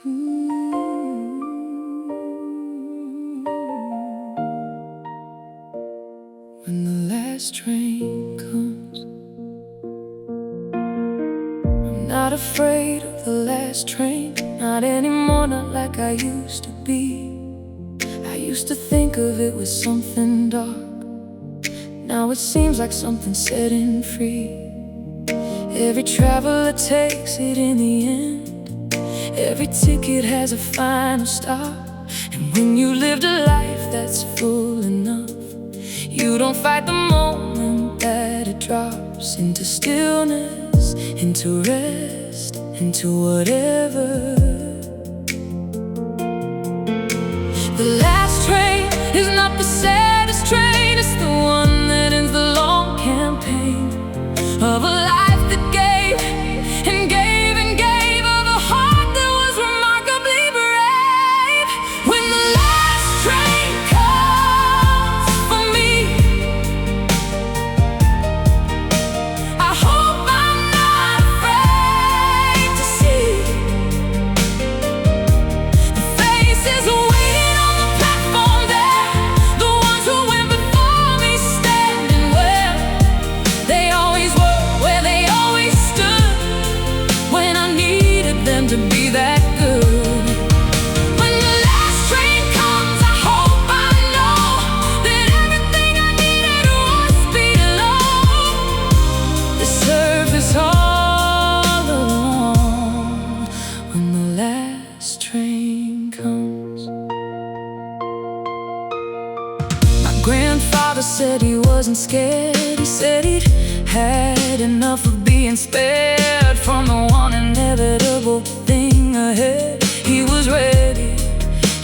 When the last train comes, I'm not afraid of the last train, not anymore, not like I used to be. I used to think of it with something dark, now it seems like something setting free. Every traveler takes it in the end, every ticket has a final stop. And when you lived a life that's full enough, you don't fight the moment that it drops into stillness, into rest, into whatever. The last train is not the saddest train, it's the one that ends the long campaign of a life that gave and gave and gave, of a heart that was remarkably brave. When the last train comes for me, I hope I'm not afraid to see the faces waiting on the platform there, the ones who went before me, standing where they always were, where they always stood, when I needed them to be that good. When the last train comes, I hope I know that everything I needed was below the surface all along. When the last train comes, my grandfather said he wasn't scared. He said he'd had enough of being spared from the one inevitable thing ahead. He was ready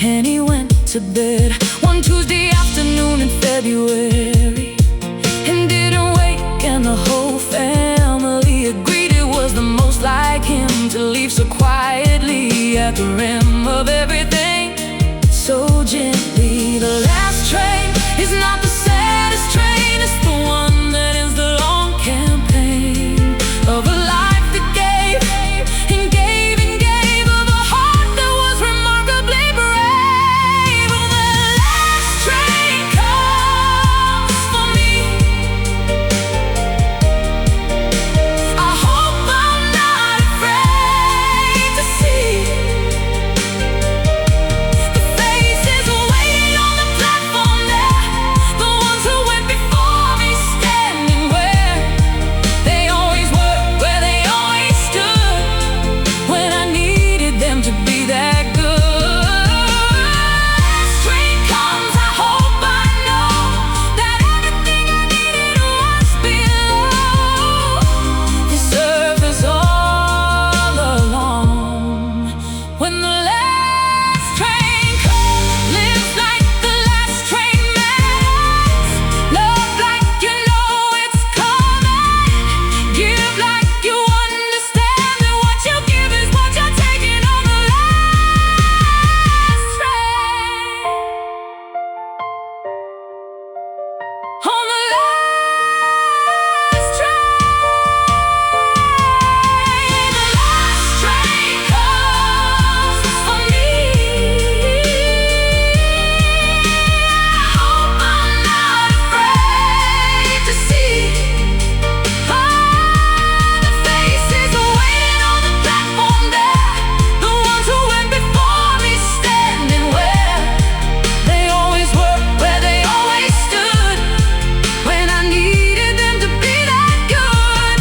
and he went to bed one Tuesday afternoon in February, and didn't wake, and the whole family agreed it was the most like him to leave so quietly at the rim of everything, so gently. The last train is not the saddest train, it's the one that ends the long campaign of a life that gave and gave and gave, of a heart that was remarkably brave. When the last train comes for me, I hope I'm not afraid to see the faces waiting on the platform there, the ones who went before me, standing where they always were, where they always stood, when I needed them to be that good. Last train comes, I hope I know that everything I needed was below the surface all along. When the last train comes, live like the last train matters, love like you know it's coming, give like you understand that what you give is what you're taking on the last train. On the last train, the last train comes for me. I hope I'm not afraid to see the faces waiting on the platform there, the ones who went before me, standing where they always were, where they always stood, when I needed them to be that good.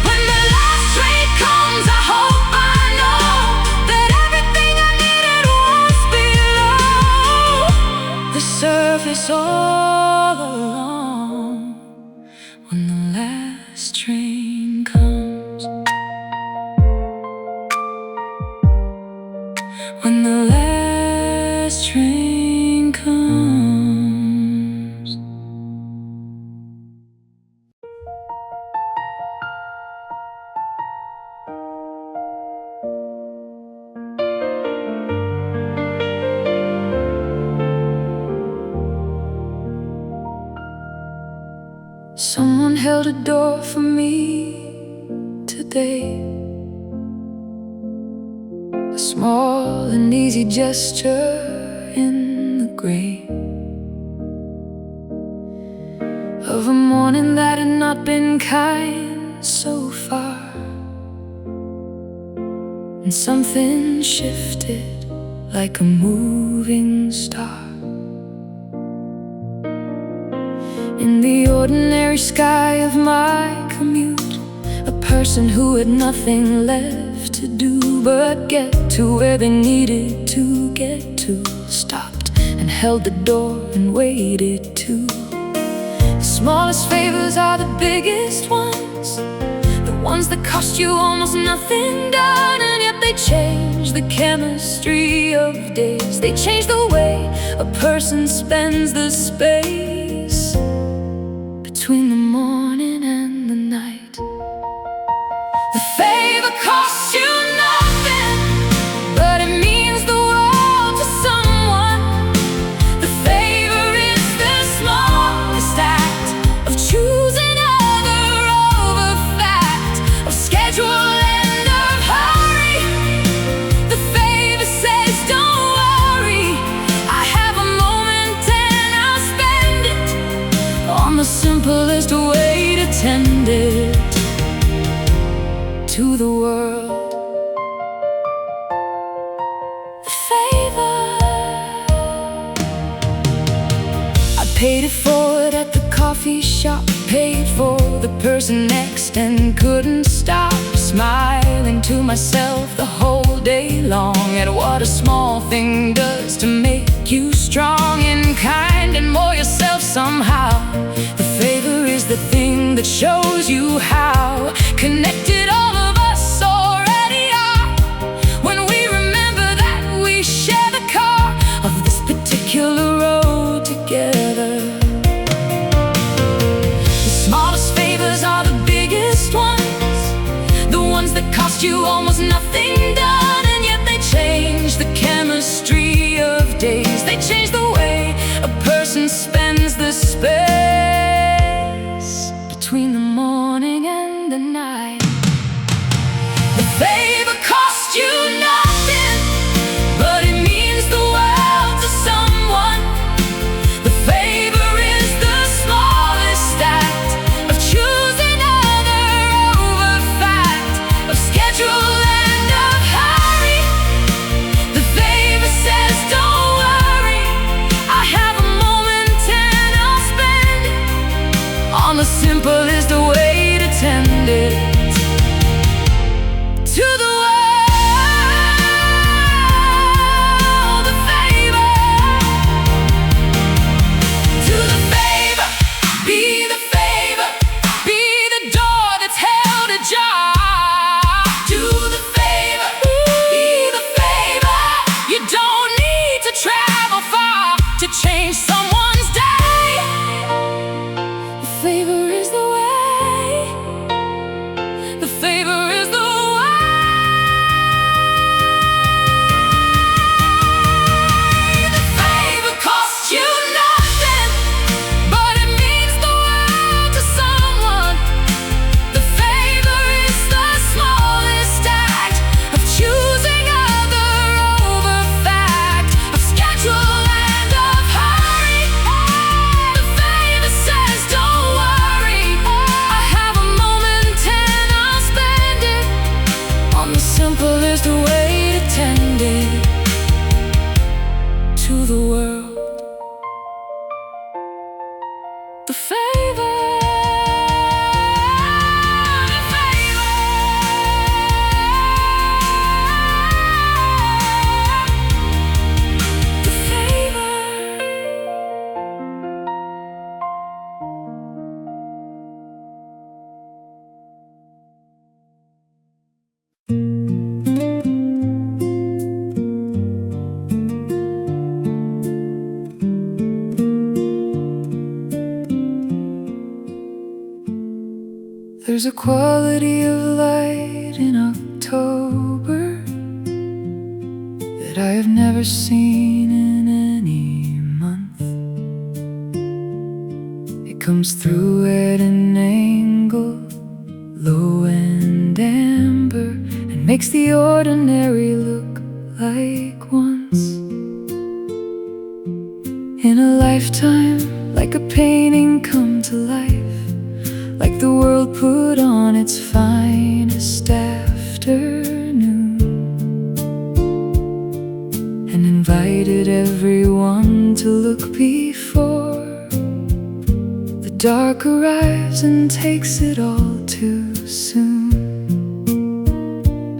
When the last train comes, I hope I know that everything I needed was below the surface all along. When the last train comes, when the last train comes. Someone held a door for me today, a small small and easy gesture in the gray of a morning that had not been kind so far. And something shifted like a moving star. In the ordinary sky of my commute, a person who had nothing left to do but get to where they needed to get to stopped and held the door and waited too. The smallest favors are the biggest ones, the ones that cost you almost nothing done, and yet they change the chemistry of days. They change the way a person spends the space between the morning and the night. The favor costs you nothing, but it means the world to someone. The favor is the smallest act of choosing other over fact, of schedule and of hurry. The favor says don't worry, I have a moment and I'll spend it on the simplest way to tend it to the world. The favor, I paid it forward at the coffee shop, paid for the person next and couldn't stop smiling to myself the whole day long at what a small thing does to make you strong and kind and more yourself somehow. The favor is the thing that shows you how connected all of us already are when we remember that we share the car of this particular road together. The smallest favors are the biggest ones, the ones that cost you almost nothing done, and yet they change the chemistry of days. They change the way a person spends the space between the morning and the night. The favor costs you nothing, but it means the world to someone. The favor is the smallest act of choosing other over fact, of schedule and of hurry. The favor says don't worry, I have a moment and I'll spend it on the simplest way to tend it to the world. The favor, to the favor, be the favor, be the door that's held ajar. Do the favor, be the favor, you don't need to travel far to change someone's day. The favor is the way, the favor is the way. The favor costs you nothing, but it means the world to someone. The favor is the smallest act of choosing other over fact, of schedule and of hurry. The favor says don't worry, I have a moment and I'll spend it on the simplest way to tend it to the world. The favor, the favor, the favor. There's a quality of light in October that I have never seen in any month. It comes through at an angle, low and amber, and makes the ordinary look like once in a lifetime, like a painting come to life, like the world put on its finest afternoon and invited everyone to look before the dark arrives and takes it all too soon.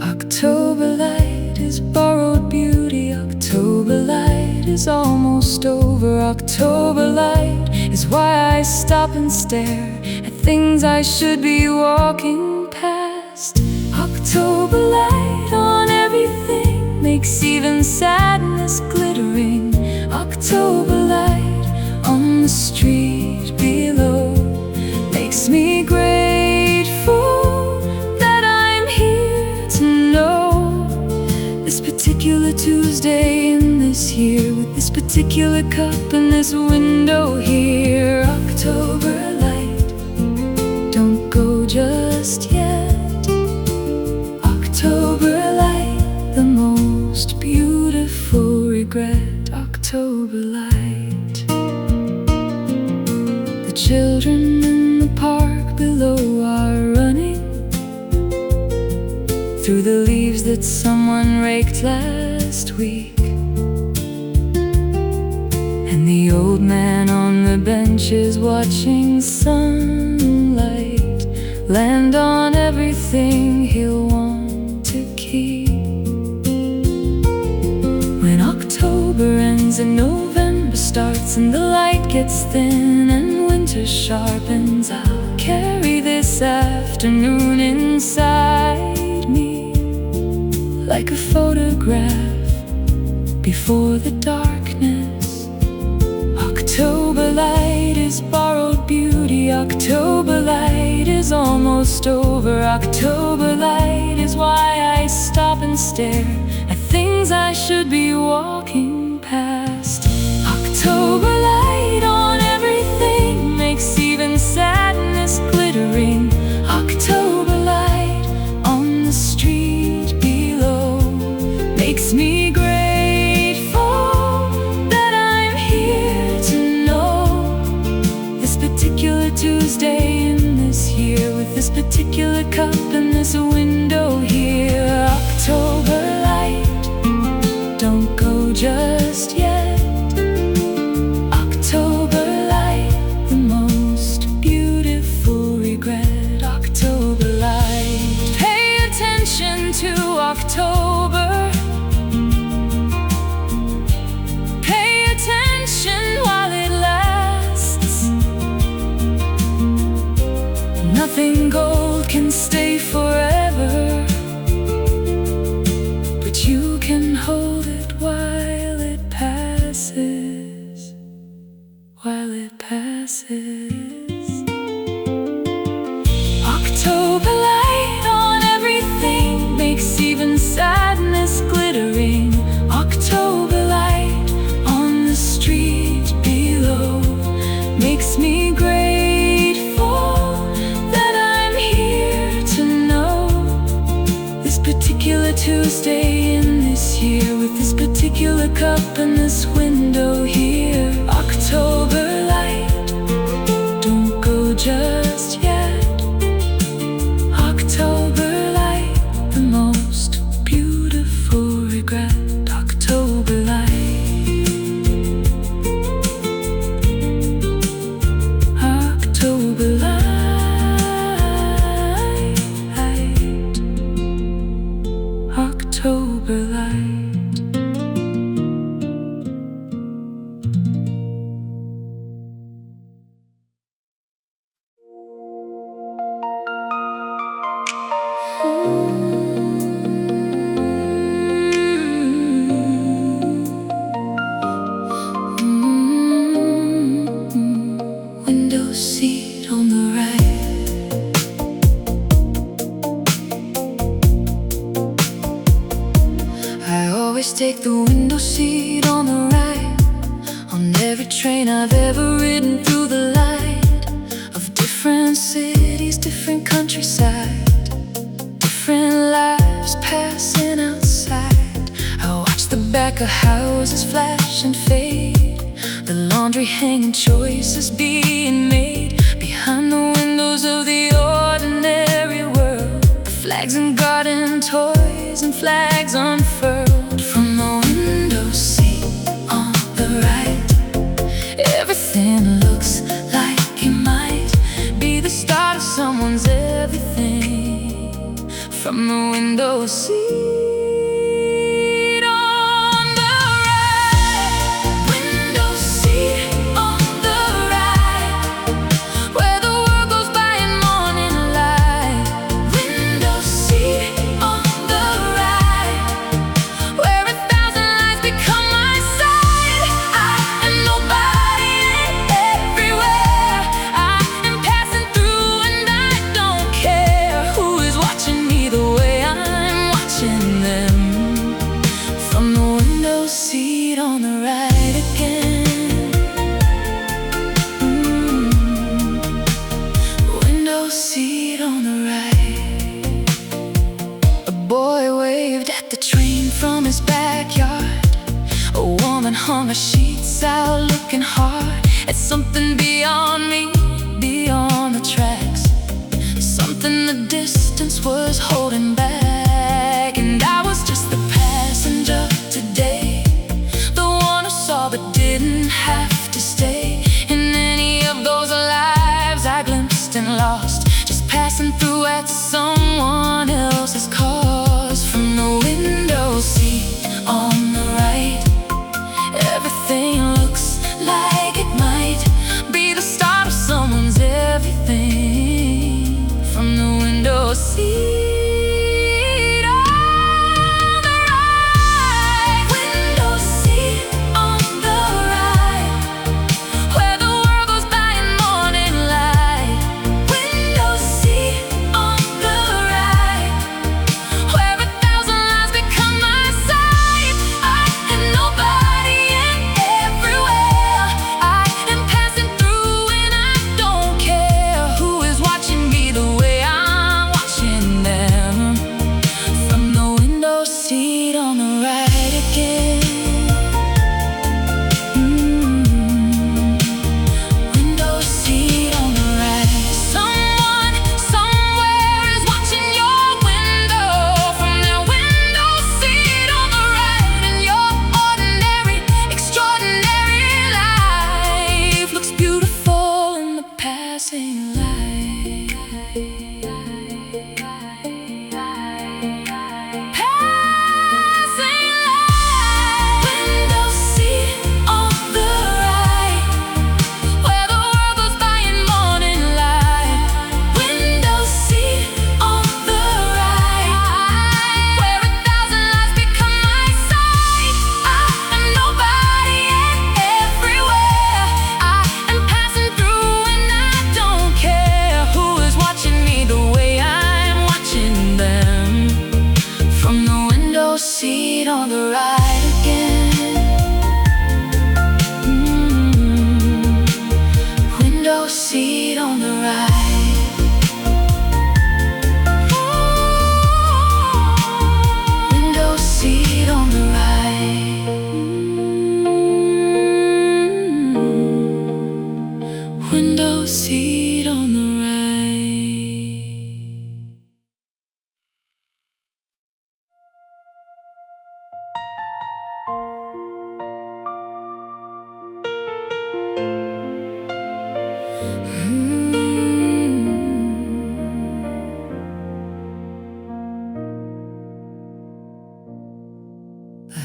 October light is borrowed beauty. October light is almost over. October light is why I stop and stare at things I should be walking past. October light on everything makes even sadness glittering. October light on the street below makes me grateful that I'm here to know this particular Tuesday in this year, with this particular cup in this window here. October light, don't go just yet. October light, the most beautiful regret. October light. The children in the park below are running through the leaves that someone raked last week, and the old man on the bench is watching sunlight land on everything he'll want to keep. When October ends and November starts and the light gets thin and winter sharpens, I'll carry this afternoon inside me like a photograph before the darkness. October light is borrowed beauty. October light is almost over. October light is why I stop and stare at things I should be walking past. October light on everything makes even sadness glittering. October light on the street below makes me grateful that I'm here to know this particular Tuesday in this year, with this particular cup in this window here. October light, don't go just yet. October light, the most beautiful regret. October light. Pay attention to October. Pay attention while it lasts. Nothing gold can stay forever, but you can hold it while it passes. While it passes. October light on everything makes even sadness glittering. October light on the street below makes me grateful that I'm here to know this particular Tuesday in this year, with this particular cup in this window here. October light, don't go just yet. October light, the most beautiful regret. October light. October light. October light. Window seat on the right. I always take the window seat on the right on every train I've ever ridden through the light of different cities, different countryside, different lives passing outside. I watch like a house's flash and fade, the laundry hanging, choices being made behind the windows of the ordinary world. Flags and garden toys and flags unfurled from the window seat on the right. Everything looks like it might be the start of someone's everything from the window seat. Hung her sheets out looking hard at something beyond me, beyond the tracks. Something the distance was holding back, and I was just the passenger today, the one who saw but didn't have to stay in any of those lives I glimpsed and lost, just passing through at someone else's cause. From the window seat on the right, everything looks like it might be the start of someone's everything from the window seat.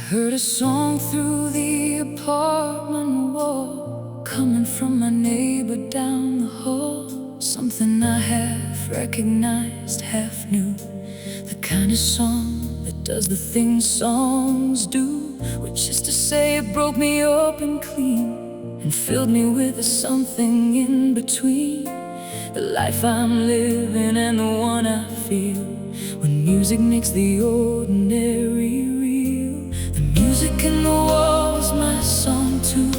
Heard a song through the apartment wall, coming from my neighbor down the hall. Something I half recognized, half knew. The kind of song that does the things songs do, which is to say it broke me open clean and filled me with a something in between. The life I'm living and the one I feel, when music makes the ordinary real. The music in the wall was my song too.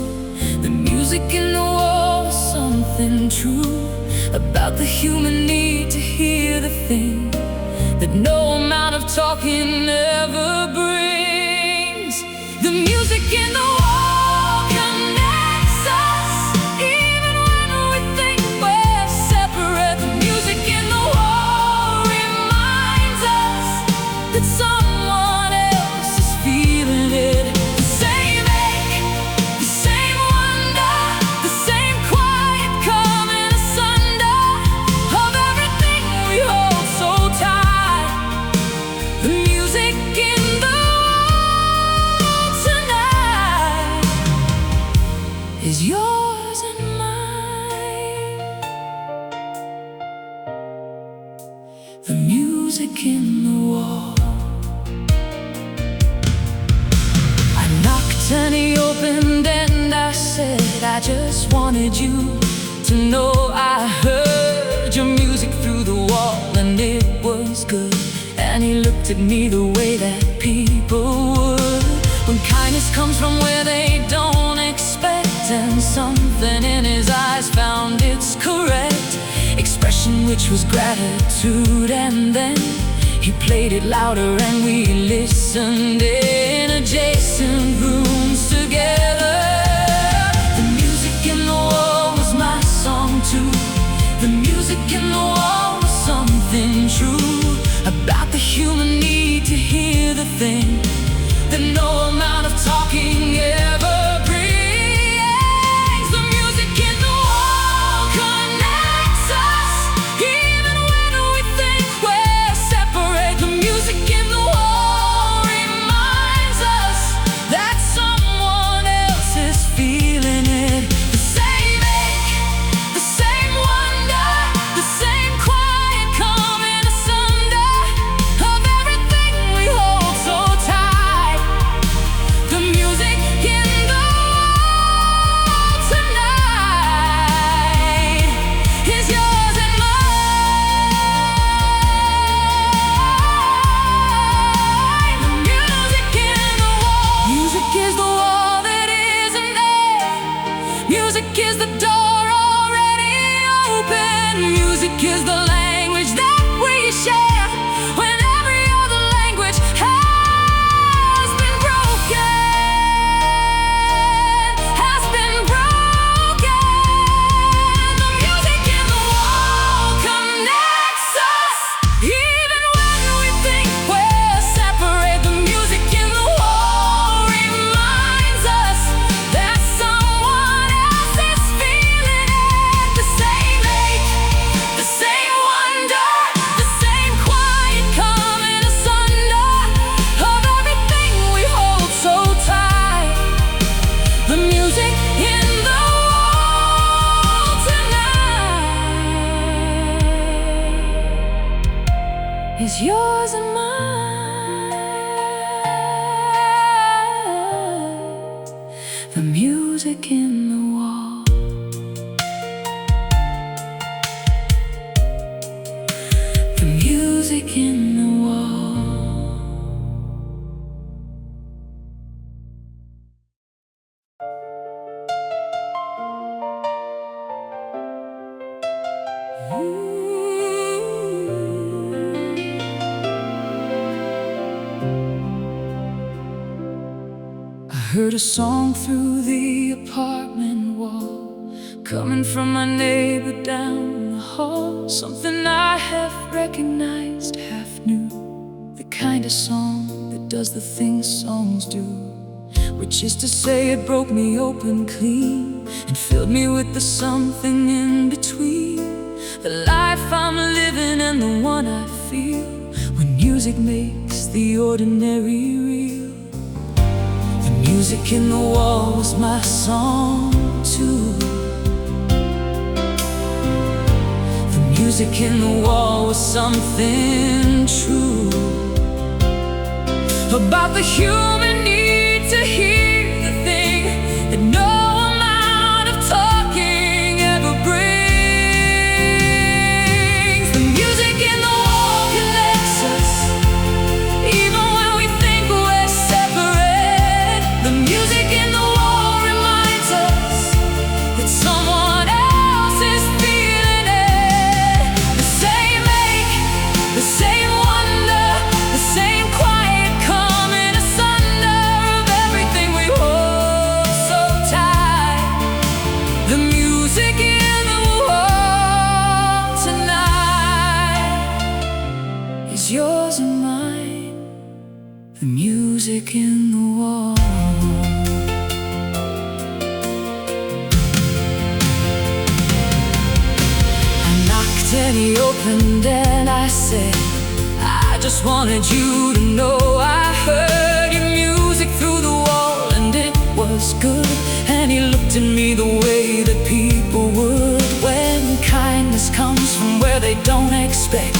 The music in the wall was something true about the human need to hear the thing that no amount of talking ever brings. The music in the wall connects us, even when we think we're separate. The music in the wall reminds us that someone else is feeling it. The same ache, the same wonder, the same quiet coming asunder of everything we hold so tight. The music in the wall tonight is yours and mine. The music in the wall. I knocked and he opened and I said, I just wanted you to know I heard your music through the wall and it was good. And he looked at me the way that people would when kindness comes from where they don't expect, and something in his eyes found its correct expression, which was gratitude. And then he played it louder and we listened in adjacent rooms together. The music in the wall was my song too. The music in the wall was something true about the human need to hear the thing that no amount of talking ever brings. The music in the wall connects us, even when we think we're separate. The music in the wall reminds us that someone else is feeling it. The same ache, the same wonder, the same quiet coming asunder of everything we hold so tight. The music in the wall tonight is yours and mine. The music in the wall. Music is the wall that isn't there. Music is the door already open. Music is the language that we share when every other language has been broken. Has been broken. The music in the wall connects us, even when we think we're separate. The music in the wall reminds us that someone else is feeling it. The same ache, the same wonder, the same quiet coming asunder of everything we hold so tight. The music in the wall tonight is yours and mine. The music in the wall. The music in the wall. I heard a song through the apartment wall, coming from my neighbor down the hall. Something I half recognized, half knew. The kind of song that does the things songs do, which is to say it broke me open clean and filled me with the something in between. The life I'm living and the one I feel when music makes the ordinary real. The music in the wall was my song too. The music in the wall was something true about the human need to hear the thing that no amount of talking ever brings. The music in the wall connects us, even when we think we're separate. The music in the wall reminds us that someone else is feeling it. The same ache, the same wonder, the same quiet coming asunder of everything is yours and mine. The music in the wall. I knocked and he opened and I said, I just wanted you to know I heard your music through the wall and it was good. And he looked at me the way that people would when kindness comes from where they don't expect.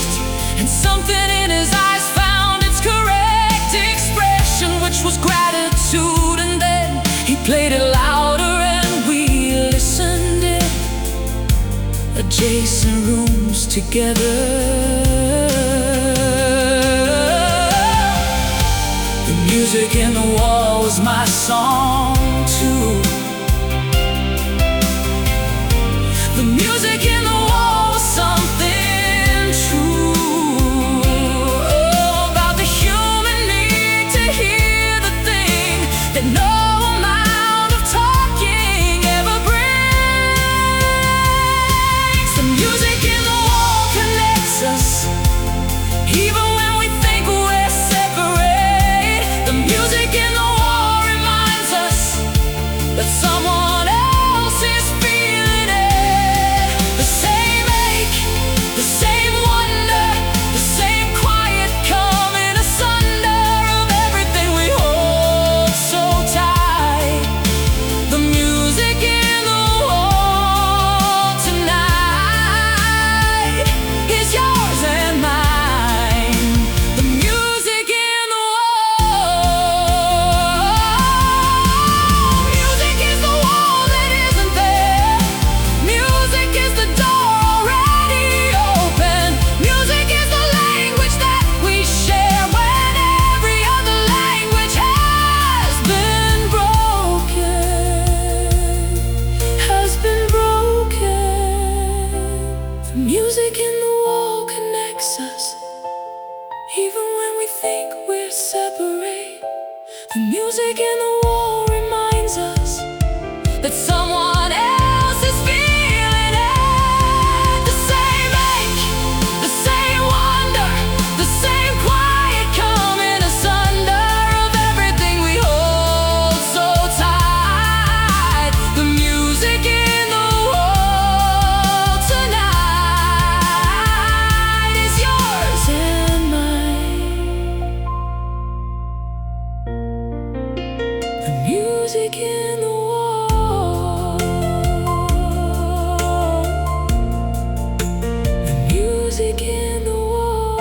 And something in his eyes found its correct expression, which was gratitude. And then he played it louder and we listened in adjacent rooms together. The music in the wall was my song too. The music in the wall was something true, about the human need to hear the thing that no amount of talking ever brings. The music in the wall connects us, even when we think we're separate. The music in the wall reminds us that someone else is feeling it. The same ache, the same wonder, the same quiet coming asunder of everything we hold so tight. The music in the wall tonight is yours and mine. The music in the wall. Music is the wall that isn't there. Music is the door already open. Music is the language that we share when every other language has been broken. Has been broken. The music in the wall connects us, even when we think we're separate. The music in the wall reminds us that someone else is feeling it. The same ache, the same wonder, the same quiet coming asunder of everything we hold so tight. The music in the wall tonight is yours and mine. The music in the wall. The music in the wall.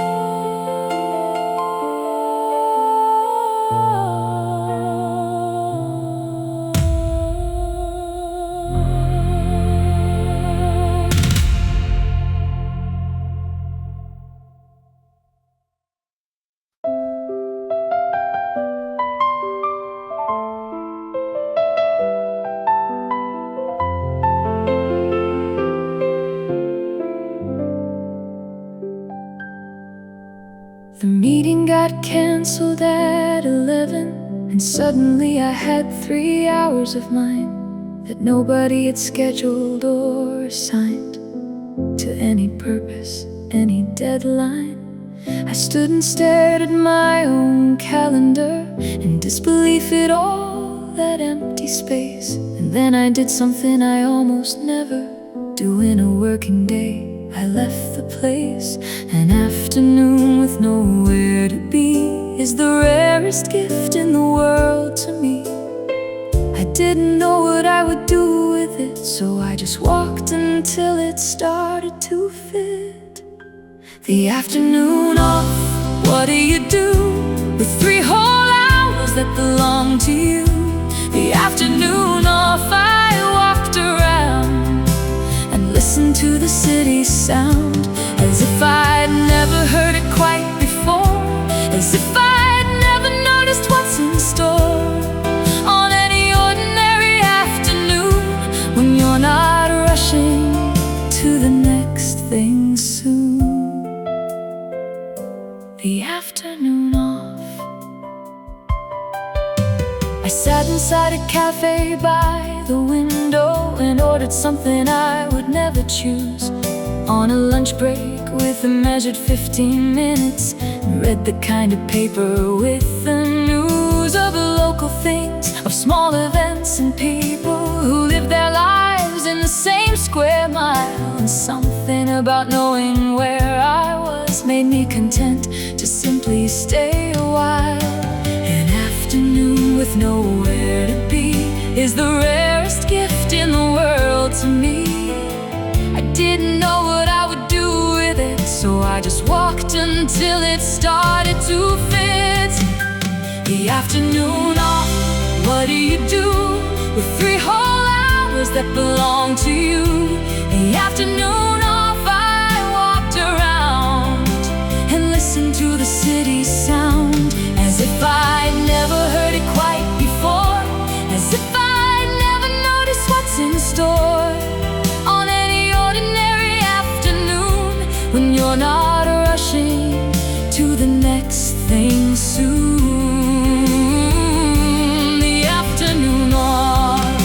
The meeting got cancelled at 11, and suddenly I had 3 hours of mine that nobody had scheduled or assigned to any purpose, any deadline. I stood and stared at my own calendar in disbelief at all that empty space. And then I did something I almost never do in a working day. I left the place. An afternoon with nowhere to be is the rarest gift in the world to me. I didn't know what I would do with it, so I just walked until it started to fit. The afternoon off, what do you do with 3 whole hours that belong to you? The afternoon off, I walked around and listened to the city's sound, as if I'd never heard it quite before, as if I'd never noticed what's in store. On any ordinary afternoon, when you're not rushing to the next thing soon. The afternoon off. I sat inside a cafe by the window and ordered something I would never choose. On a lunch break with a measured 15 minutes. Read the kind of paper with the news of local things, of small events and people who live their lives in the same square mile. And something about knowing where I was made me content to simply stay a while. An afternoon with nowhere to be is the rarest gift in the world to me. I didn't know what I would do with it, so I just walked until it started to fit. The afternoon off, what do you do with 3 whole hours that belong to you? The afternoon off, I walked around and listened to the city sound, as if I'd never heard it quite before, as if I'd never noticed what's in store. On any ordinary afternoon, when you're not rushing to the next thing soon. The afternoon off.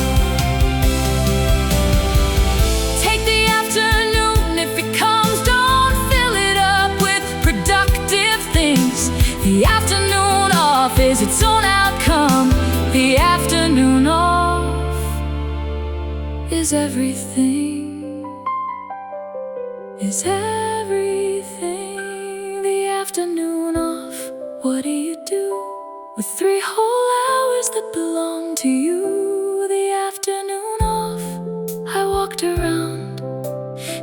Take the afternoon if it comes, don't fill it up with productive things. The afternoon off is its own outcome. The afternoon off is everything, is everything. The afternoon off, what do you do with 3 whole hours that belong to you? The afternoon off, I walked around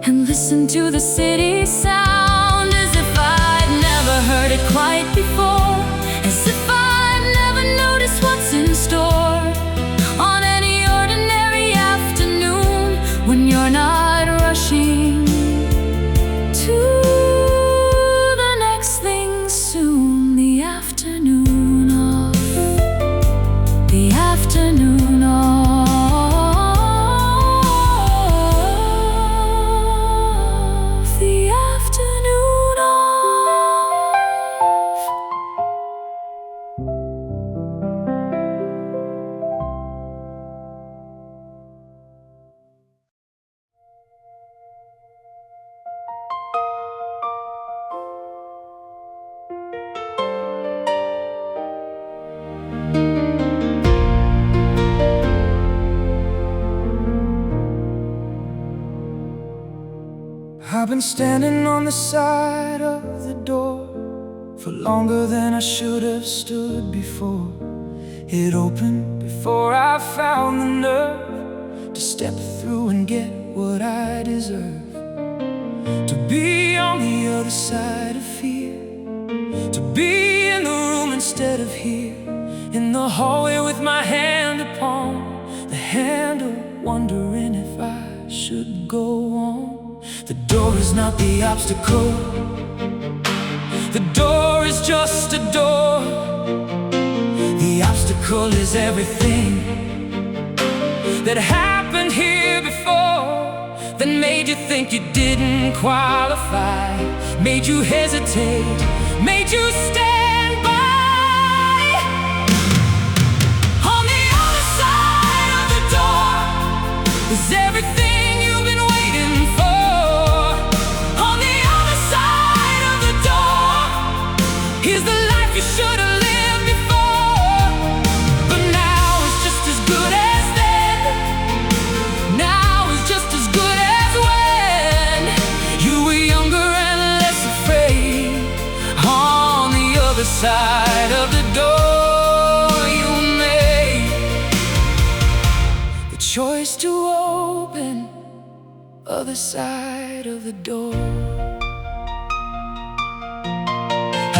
and listened to the city sound, as if I'd never heard it quite before, as if I'd never noticed what's in store. On any ordinary afternoon, when you're not rushing to the next thing soon. The afternoon off, the afternoon off, the afternoon off. I've been standing on the side of the door for longer than I should have stood before. It opened before I found the nerve to step through and get what I deserve. To be on the other side of fear, to be in the room instead of here, in the hallway with my hand upon the handle, wondering if I should go on. The door is not the obstacle, the door is just a door. The obstacle is everything that happened here before, that made you think you didn't qualify, made you hesitate, made you stand by. On the other side of the door is everything you've been waiting for. On the other side of the door is the life you should have lived before. But now it's just as good as then, now it's just as good as when you were younger and less afraid. On the other side of the door you made the choice to open other side of the door.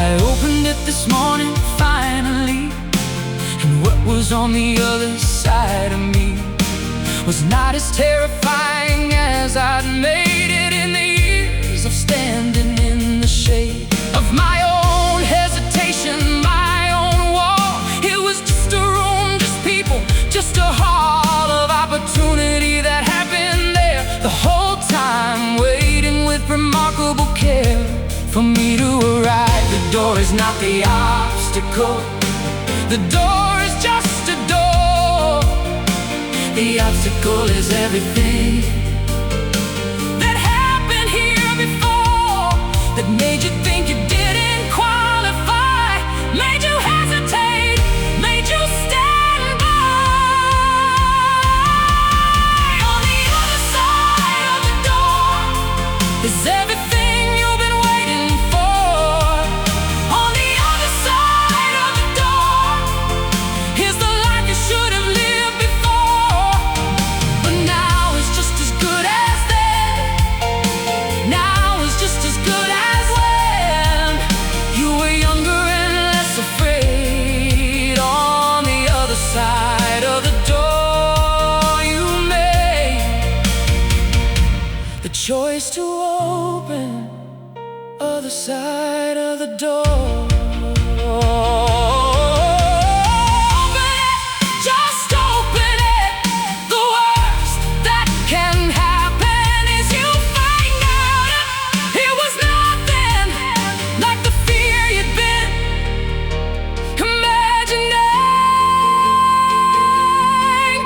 I opened it this morning finally, and what was on the other side of me was not as terrifying as I'd made it in the years of standing in the shade of my own hesitation, my own wall. It was just a room, just people, just a hall of opportunity that had been there the whole time, waiting with remarkable care for me to arrive. The door is not the obstacle, the door is just a door. The obstacle is everything that happened here before, that made you think you didn't qualify, made you hesitate, made you stand by. On the other side of the door is everything you've been waiting for. On the other side of the door is the life you should have lived before. But now it's just as good as then. Now it's just as good as when you were younger and less afraid. On the other side of the door you made the choice to open. Other side of the door. Open it, just open it. The worst that can happen is you find out it was nothing like the fear you'd been imagining,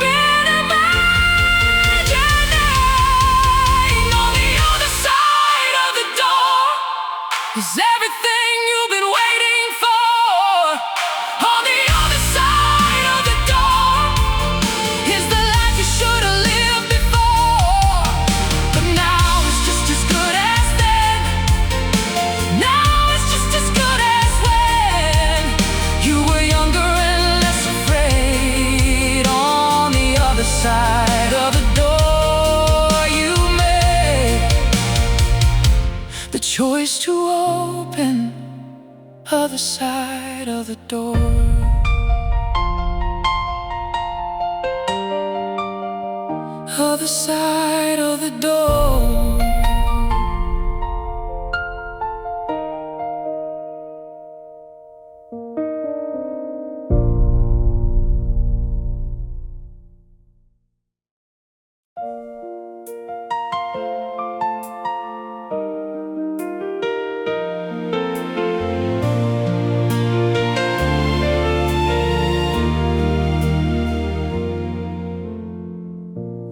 been imagining. On the other side of the door is everything you've been waiting for. On the other side of the door is the life you should have lived before. But now it's just as good as then. Now it's just as good as when you were younger and less afraid. On the other side of the door you made the choice to open. Other side of the door. Other side of the door.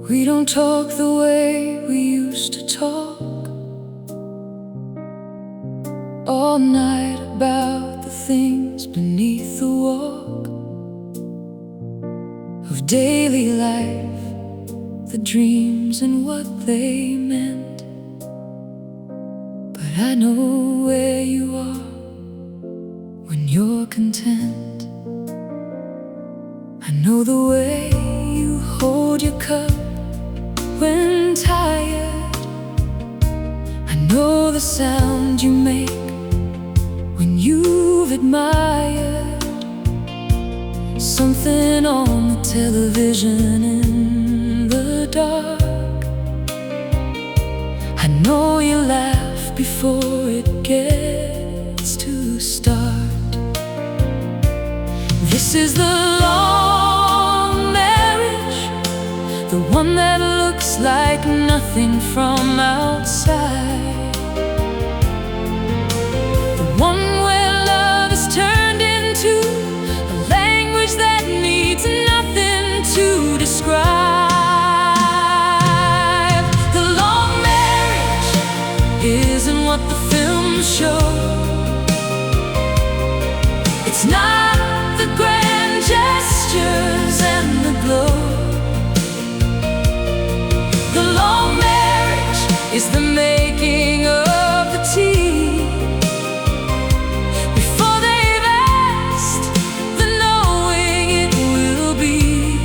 We don't talk the way we used to talk all night about the things beneath the walk of daily life, the dreams and what they meant. But I know where you are when you're content. I know the way you hold your cup when tired. I know the sound you make when you've admired something on the television in the dark. I know you laugh before it gets to start. This is the long marriage, the one that looks like nothing from outside, the one where love is turned into a language that needs nothing to describe. The long marriage isn't what the films show. It's not the grand gestures and the glow. The long marriage is the making of the tea before they've asked, the knowing it will be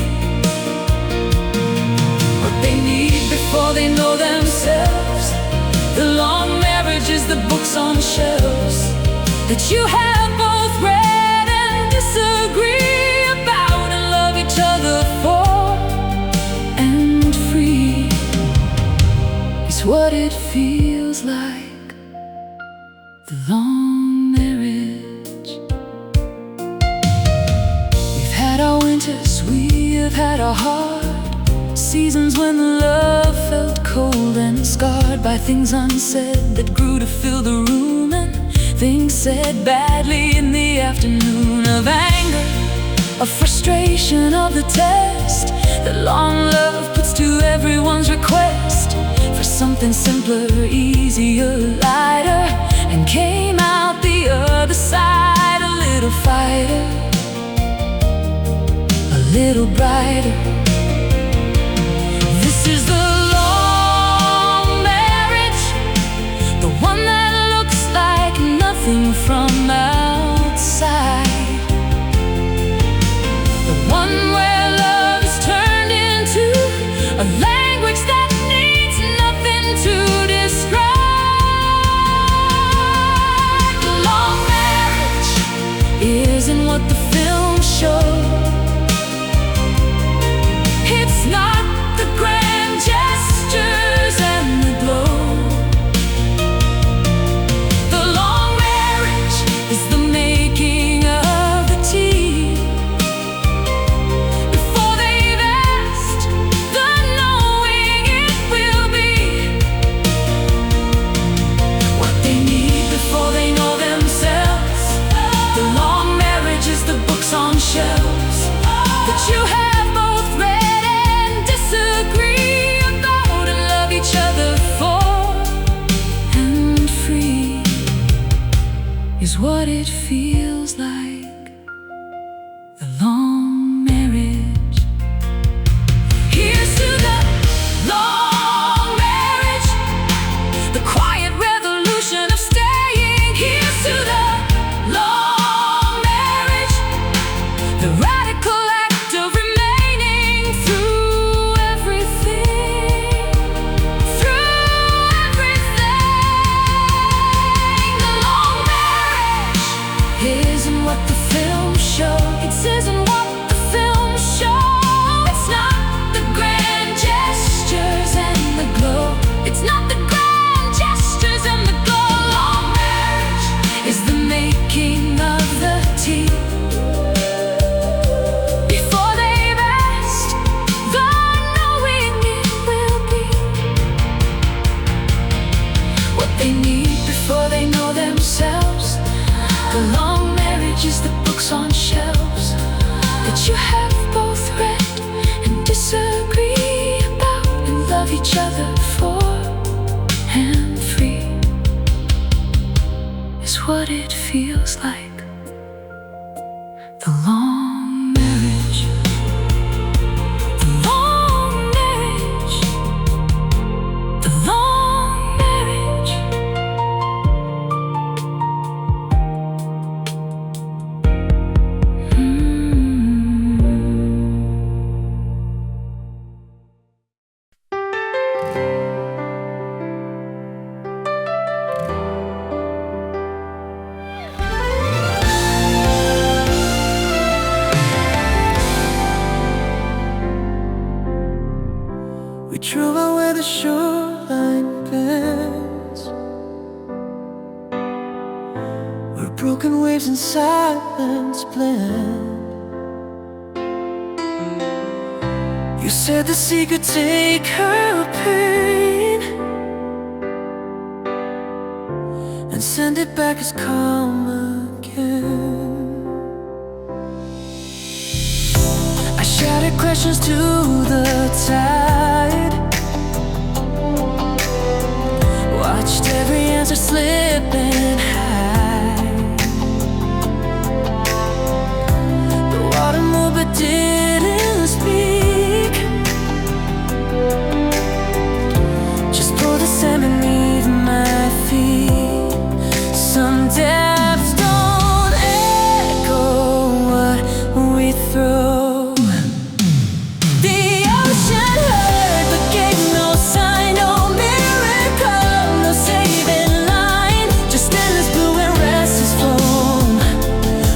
what they need before they know themselves. The long marriage is the books on shelves that you have both read and disagree about and love each other for. And free is what it feels like, the long marriage. We've had our winters, we've had our hard seasons when love felt cold and scarred by things unsaid that grew to fill the room, and things said badly in the afternoon, of anger, of frustration, of the test that long love puts to everyone's request for something simpler, easier, lighter, and came out the other side a little fighter, a little brighter. This is the long marriage, the one that looks like nothing from outside, the one where love is turned into a language that needs nothing to describe. The long marriage isn't what the film shows. It's not the grand gestures and the glow. The long marriage is the making of the tea before they've asked, the knowing it will be what they need before they know themselves. The long marriage is the books on shelves that you have both read and disagree about and love each other for, and free is what it feels like. The long marriage. Here's to the long marriage, the quiet revolution of staying. Here's to the long marriage, the radical act of remaining through everything, through everything. The long marriage isn't what the film shows. It isn't what the film shows. It's not the grand gestures and the glow. It's not the grand gestures and the glow. Long marriage is the making of the tea before they've asked, the knowing it will be what they need before they know themselves. The long marriage is the books on shelves that you have both read and disagree about and love each other for, and free is what it feels like. The long marriage. The long marriage. The long marriage. We drove out where the shoreline bends, where broken waves and silence blend. You said the sea could take her pain and send it back as calm again. I shouted questions to the tide, watched every answer slip and hide. The water moved but didn't speak, just pulled the sand beneath my feet. Some depths don't echo what we throw. The ocean heard but gave no sign, no miracle, no saving line, just endless blue and restless foam,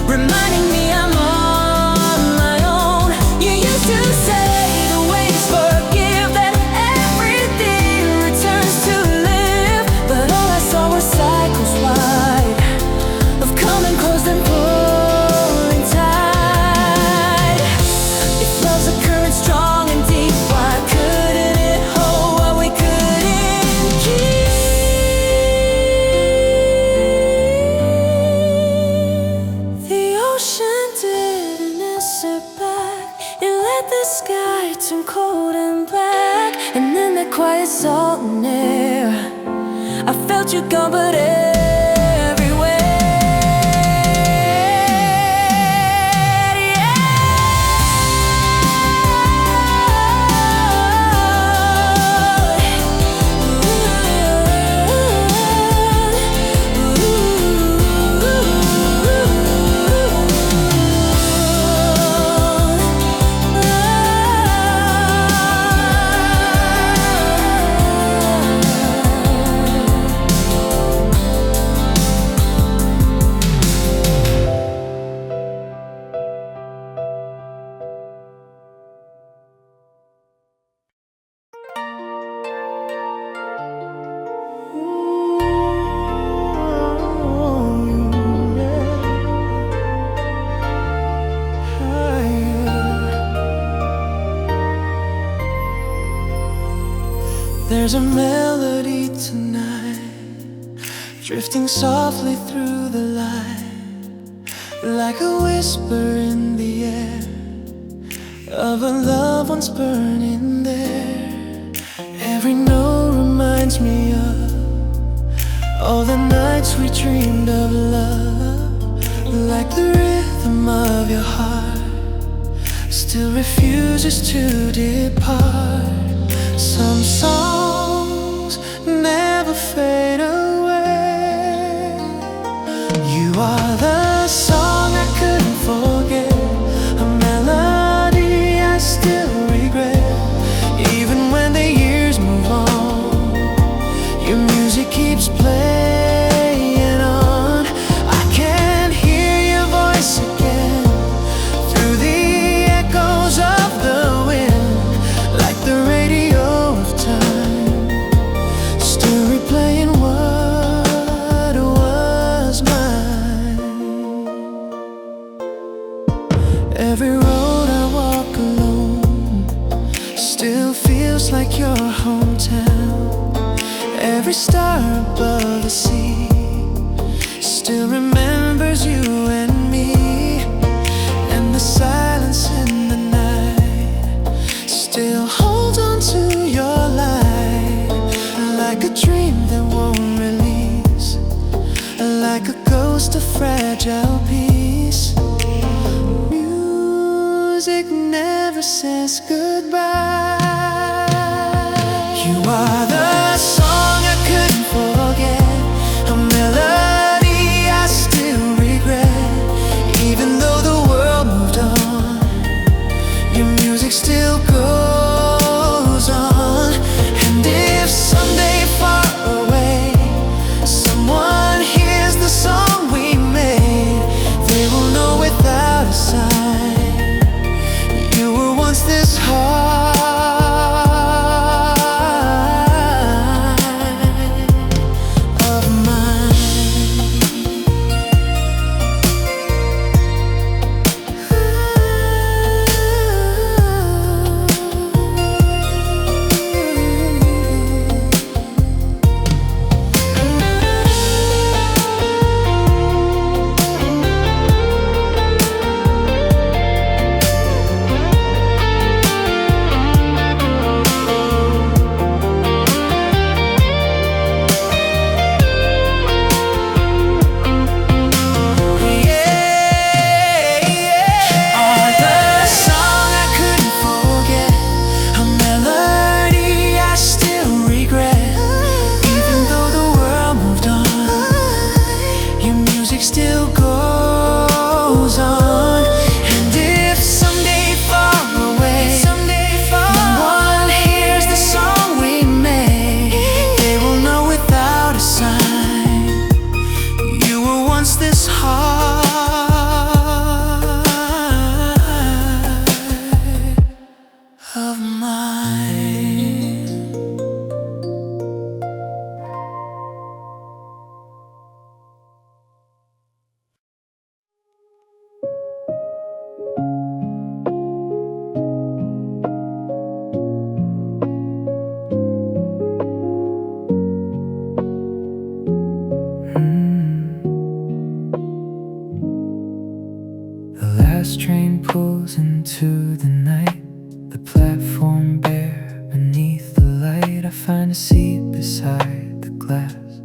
reminding me I'm on my own. You used to say the waves forgive, that everything returns to live, but all I saw were cycles wide of coming close and pulling tide. If love's a current strong and deep, why couldn't it hold what we couldn't keep? The ocean didn't answer back. It let the sky turn cold and black, and then the quiet salt and air. I felt you gone, but There's a melody tonight, drifting softly through the light, like a whisper in the air of a loved one's burning there. Every note reminds me of all the nights we dreamed of love, like the rhythm of your heart still refuses to depart. Some songs never fade away. You are the song I couldn't forget, a melody I still regret. Even when the years move on, your music keeps playing on. I can hear your voice again through the echoes of the wind, like the radio of time, still replaying what was mine. Every road I walk alone still feels like your hometown. Every star above the sea still remembers you and me. And the silence in the night still holds on to your light, like a dream that won't release, like a ghost of fragile peace. Music never says goodbye. You are the song I couldn't forget, a melody I still regret. Even though the world moved on, your music still goes on. And if someday far away someone hears the song we made, they will know without a sign you were once this heart of mine. Still goes on. And if someday far away someone hears the song we made, they will know without a sign you were once this heart of mine. The last train pulls into the night, the platform bare beneath the light. I find a seat beside the glass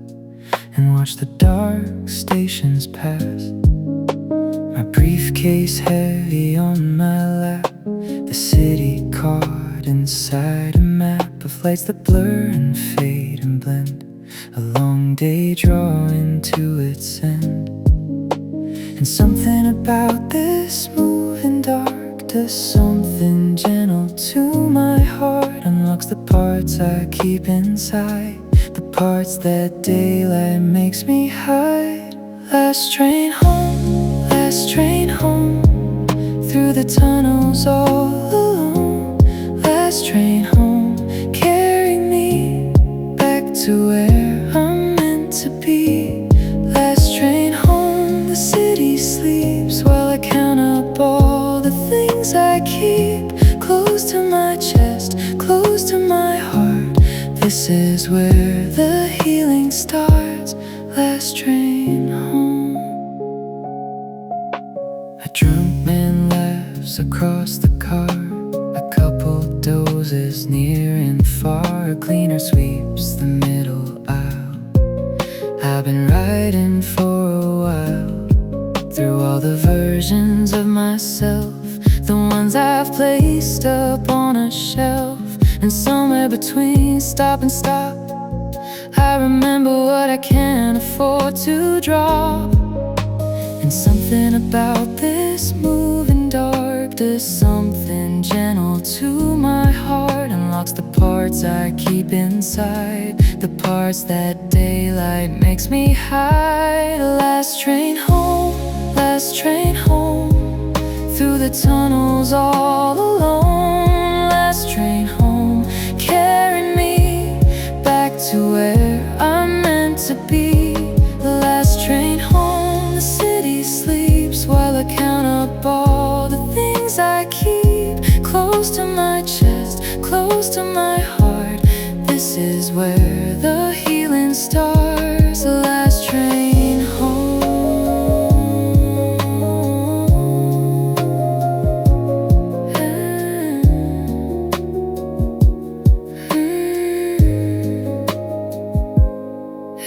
and watch the dark stations pass. My briefcase heavy on my lap, the city caught inside a map of lights that blur and fade and blend. A long day drawing to its end. And something about this moving dark does something gentle to my heart. Unlocks the parts I keep inside, the parts that daylight makes me hide. Last train home, through the tunnels all alone. Last train home, carry me back to where I'm meant to be. Last train home, the city sleeps while I count up all the things I keep close to my chest, close to my heart. This is where the healing starts. Last train home. A drunk man laughs across the car. A couple dozes near and far. A cleaner sweeps the middle aisle. I've been riding for a while, through all the versions of myself, the ones I've placed up on a shelf, and somewhere between stop and stop, I remember what I can't afford to drop. And something about this moving dark does something gentle to my heart, unlocks the parts I keep inside, the parts that daylight makes me hide. Last train home, last train home, through the tunnels all alone. Last train home, carrying me back to where I'm meant to be. The last train home, the city sleeps while I count up all the things I keep close to my chest, close to my heart. This is where the healing starts. The last train home.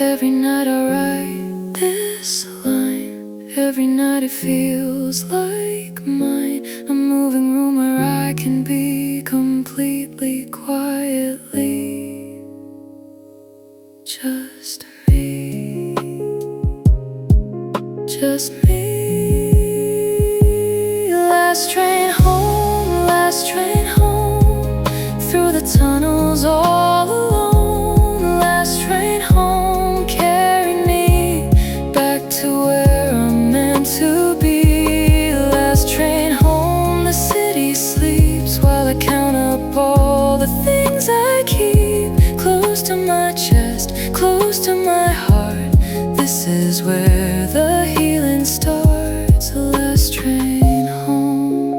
Every night I write this line, every night it feels like mine. A moving room where I can be completely quietly just me, just me. Last train home, last train home, through the tunnels all alone. Last train home, carry me back to where I'm meant to be. Last train home, the city sleeps while I count up all the things I keep close to my chest, close to my heart. This is where the healing starts. The last train home.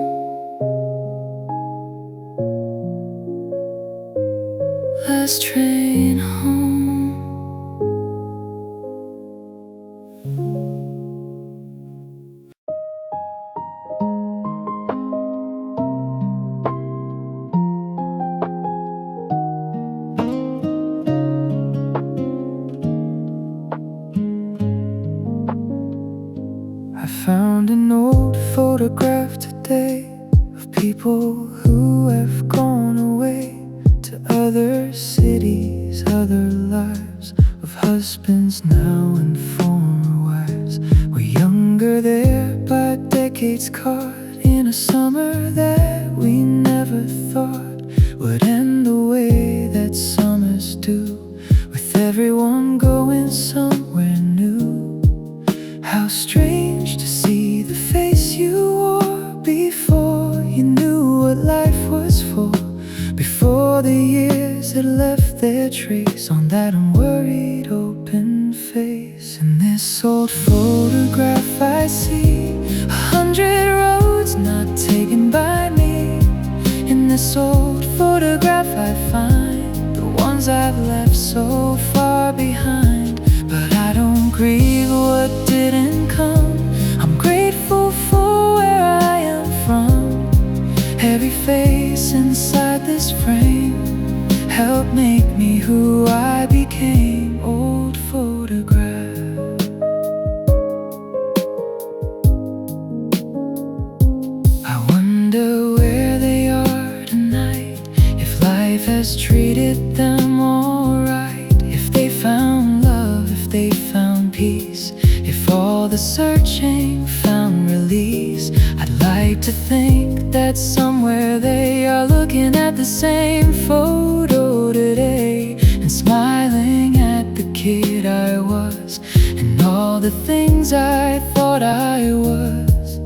Last train home. I found an old photograph today of people who have gone away to other cities, other lives, of husbands now and former wives. We're younger there by decades, caught in a summer that we never thought would end the way that summers do, with everyone going somewhere new. How strange to see the face you wore before you knew what life was for, before the years had left their trace on that unworried open face. In this old photograph I see 100 roads not taken by me. In this old photograph I find the ones I've left so far behind. But I don't grieve what didn't come, I'm grateful for where I am from. Every face inside this frame helped make me who I became. Old photograph. I wonder where they are tonight, if life has treated them alright, if they found love, if they found peace, if all the searching found release. I'd like to think that somewhere they are looking at the same photo today and smiling at the kid I was and all the things I thought I was.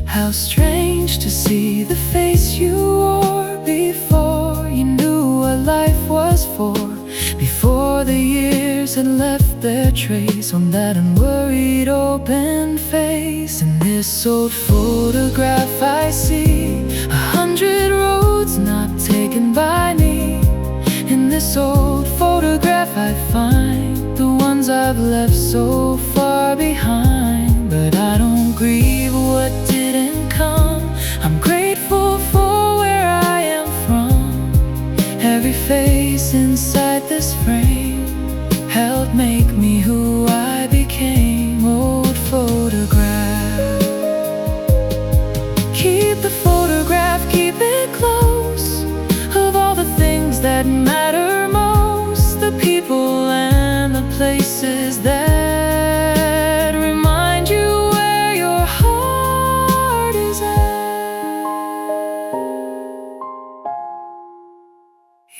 How strange to see the face you wore before you knew what life was for, before the years had left their trace on that unworried open face. In this old photograph I see 100 roads not taken by me. In this old photograph I find the ones I've left so far behind. But I don't grieve what didn't come. I'm grateful for where I am from. Every face inside this frame helped make me who I became. Old photograph, keep the photograph, keep it close, of all the things that matter most, the people and the places that remind you where your heart is at.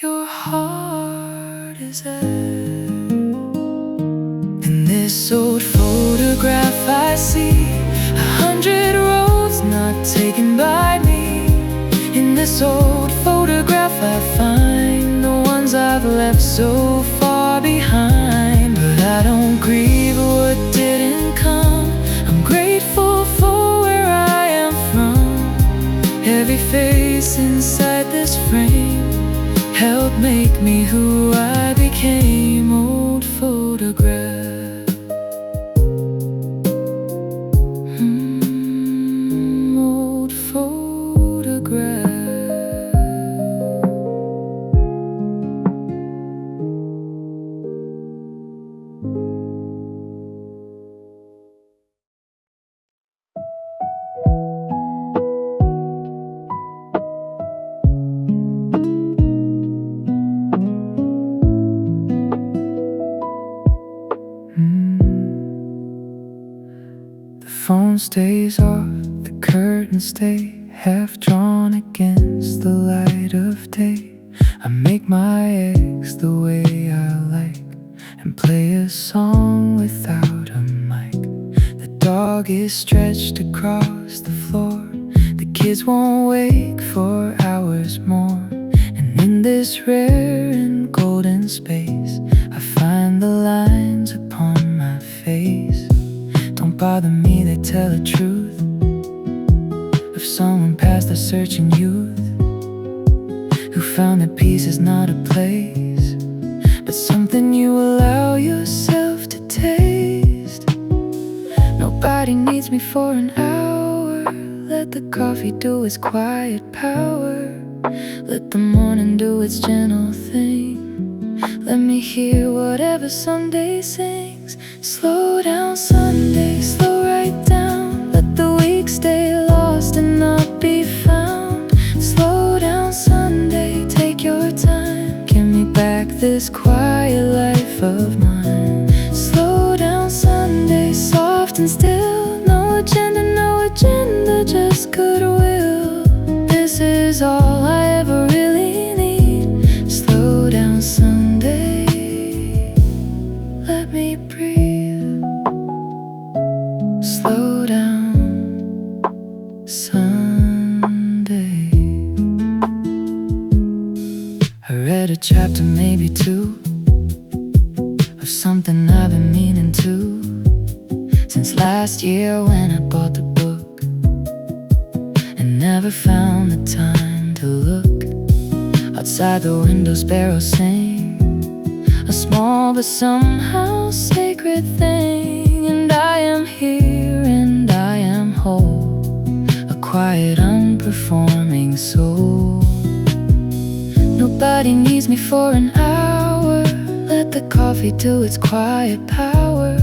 Your heart is at. In this old photograph I see 100 roads not taken by me. In this old photograph I find the ones I've left so far behind. But I don't grieve what didn't come. I'm grateful for where I am from. Every face inside this frame helped make me who I became. Old photograph. Old photograph. The phone stays off, the curtains stay half drawn against the light of day. I make my eggs the way I like and play a song without a mic. The dog is stretched across the floor. The kids won't wake for hours more. And in this rare and golden space I find the lines upon my face. Don't bother me, they tell the truth of someone past their searching youth, who found that peace is not a place, but something you allow yourself to taste. Nobody needs me for an hour. Let the coffee do its quiet power. Let the morning do its gentle thing. Let me hear whatever Sunday sings. Slow down Sunday, slow right down. Let the week stay lost and not be found. Slow down Sunday, take your time. Give me back this quiet life of mine. Slow down Sunday, soft and still. No agenda, just goodwill. This is all I ever really need. Slow down Sunday, let me breathe. Slow down Sunday. I read a chapter, maybe two, of something I've been meaning to since last year when I bought the book and never found the time to look. Outside the window sparrows sing, a small but somehow sacred thing. And I am here and I am whole, a quiet unperforming soul. Nobody needs me for an hour. Let the coffee do its quiet power.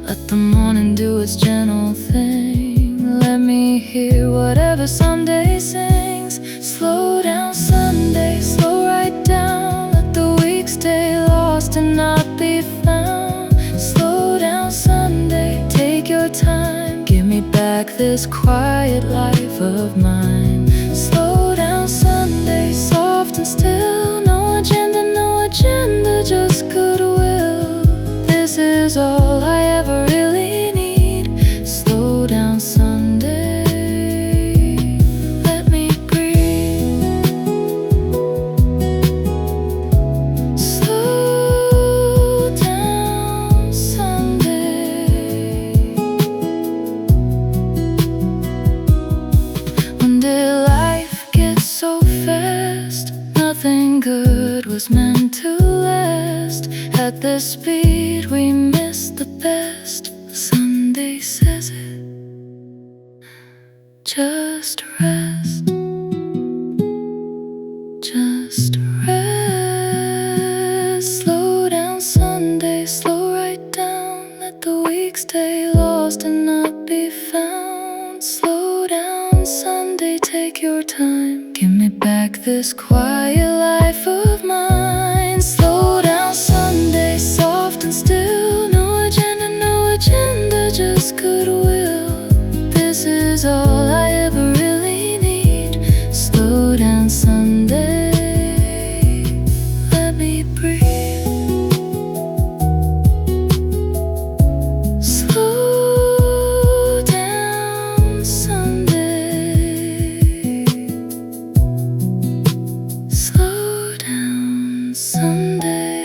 Let the morning do its gentle thing. Let me hear whatever Sunday sings. Slow down Sunday, slow right down. Let the week stay lost and not be found. Slow down Sunday, take your time. Give me back this quiet life of mine. Slow down Sunday, soft and still. No agenda, just goodwill. This is all I ever really need. Slow down Sunday, let me breathe. Slow down Sunday. When did life get so fast? Nothing good was meant speed, we miss the best. Sunday says it. Just rest. Just rest. Slow down Sunday, slow right down. Let the week stay lost and not be found. Slow down Sunday, take your time. Give me back this quiet life of mine. Slow down Sunday, soft and still. No agenda, just goodwill. This is all I ever really need. Slow down Sunday, let me breathe. Slow down Sunday. Slow down Sunday.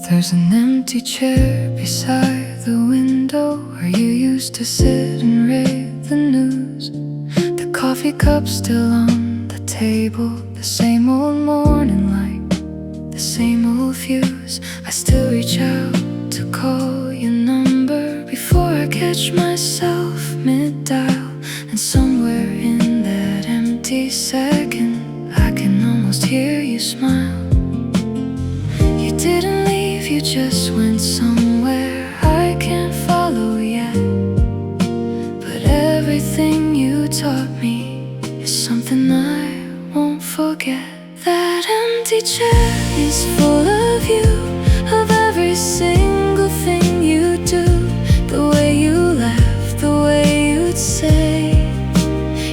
There's an empty chair beside the window where you used to sit and read the news. The coffee cup still on the table, the same old morning light, the same old views. I still reach out to call your number before I catch myself mid-dial. And somewhere in that empty second, I can almost hear you smile. You didn't leave, you just went somewhere I can't follow yet. But everything you taught me is something I won't forget. That empty chair is full of you, of every single thing you do. The way you laugh, the way you'd say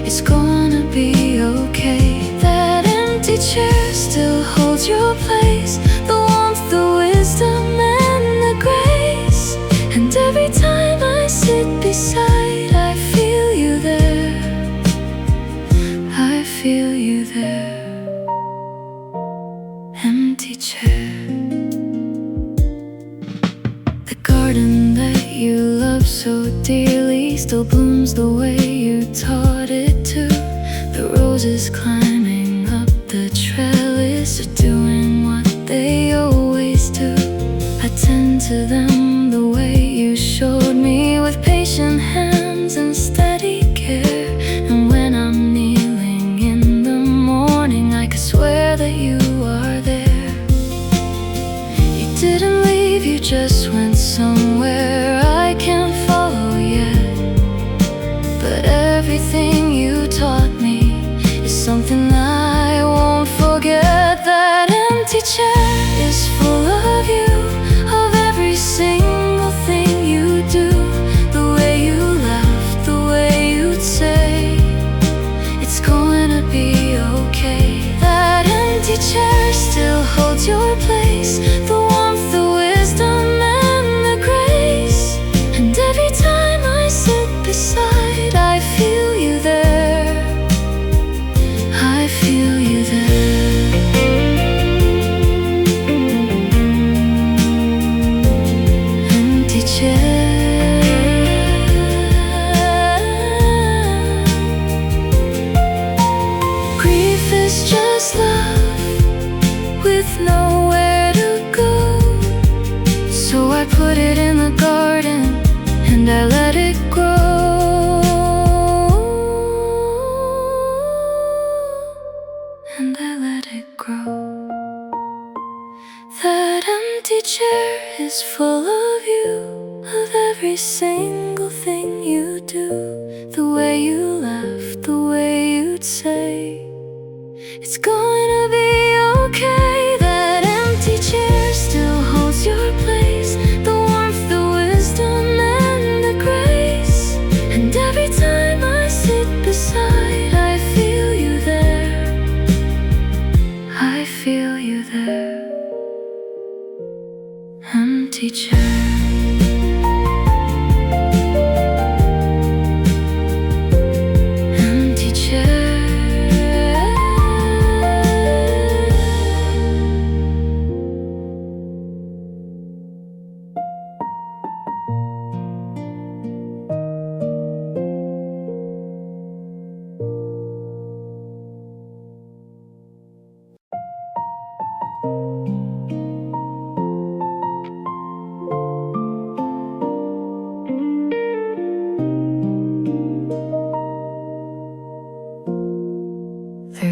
it's gonna be okay. That empty chair still holds your place, the warmth, the wisdom and the grace. And every time I sit beside, I feel you there. I feel you there. Empty chair. The garden that you love so dearly still blooms the way you taught it to. The roses climbing up the trellis are doing what they always do. I tend to them the way you showed me, with patient hands and steady care. And when I'm kneeling in the morning, I could swear that you are there. You didn't leave, you just went somewhere I can't follow yet. But everything you taught me is something I won't forget. That empty chair is full of you, of every single thing you do. The way you laugh, the way you'd say it's going to be okay. That empty chair still holds your place, the warmth, the wisdom and the grace. And every time I sit beside, I feel you there. I feel you there. Empty chair. Grief is just love with nowhere to go. So I put it in the garden and I let it grow. And I let it grow. That empty chair is full of you, of every single thing you do. The way you laugh, the way you'd say it's gonna be okay. That empty chair still holds your place, the warmth, the wisdom and the grace. And every time I sit beside, I feel you there. I feel you there. Empty chair.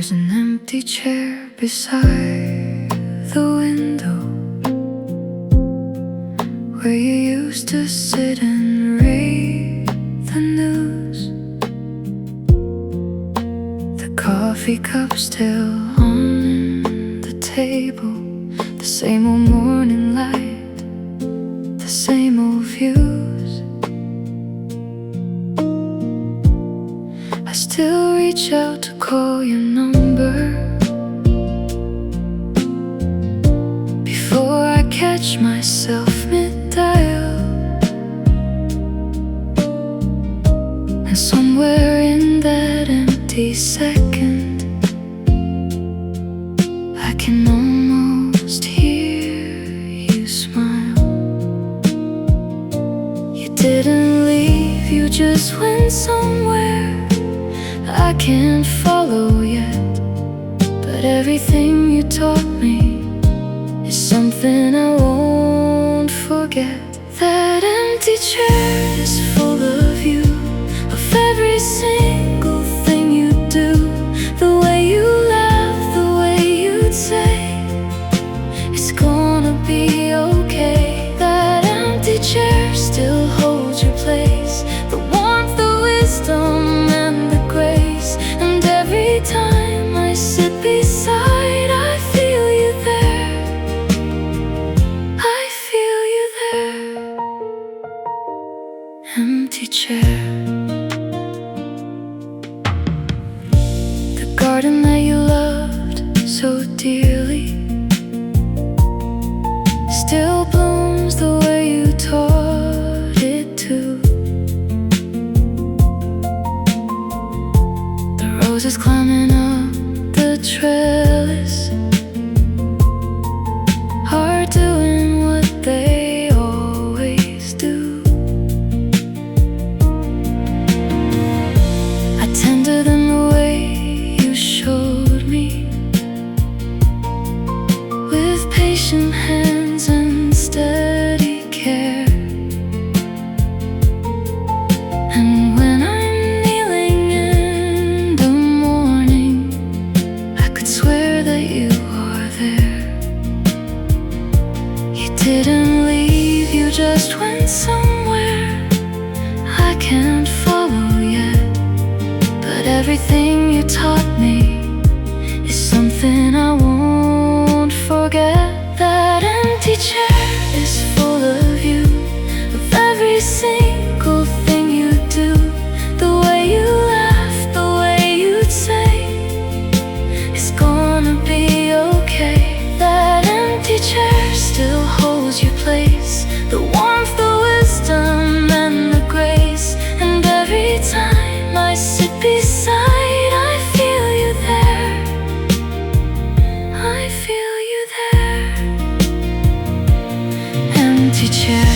There's an empty chair beside the window where you used to sit and read the news. The coffee cup still on the table, the same old morning light, the same old views. I still reach out to call your number before I catch myself mid-dial. And somewhere in that empty second, I can almost hear you smile. You didn't leave, you just went somewhere I can't follow yet, but everything you taught me is something I won't forget. That empty chair is full of you, of every single thing you do, the way you laugh, the way you'd say it's gonna be okay. That empty chair still holds your place, the warmth, the wisdom, and the grace. And every time I sit beside, I feel you there, I feel you there. Empty chair. The garden that you loved so dearly still blooms the way you taught it to. The roses climbing up the trellis are doing what they always do. I tender them the way you showed me, with patient hands and steady care. And when I'm kneeling in the morning, I could swear that you are there. You didn't leave, you just went somewhere I can't follow yet, but everything you taught me is something I won't forget. That empty chair is full of you, of every single thing you do, the way you laugh, the way you'd say it's gonna be okay. That empty chair still holds your place, the warmth, the wisdom, and the grace. And every time I sit beside, I feel you there, I feel you there. Empty chair.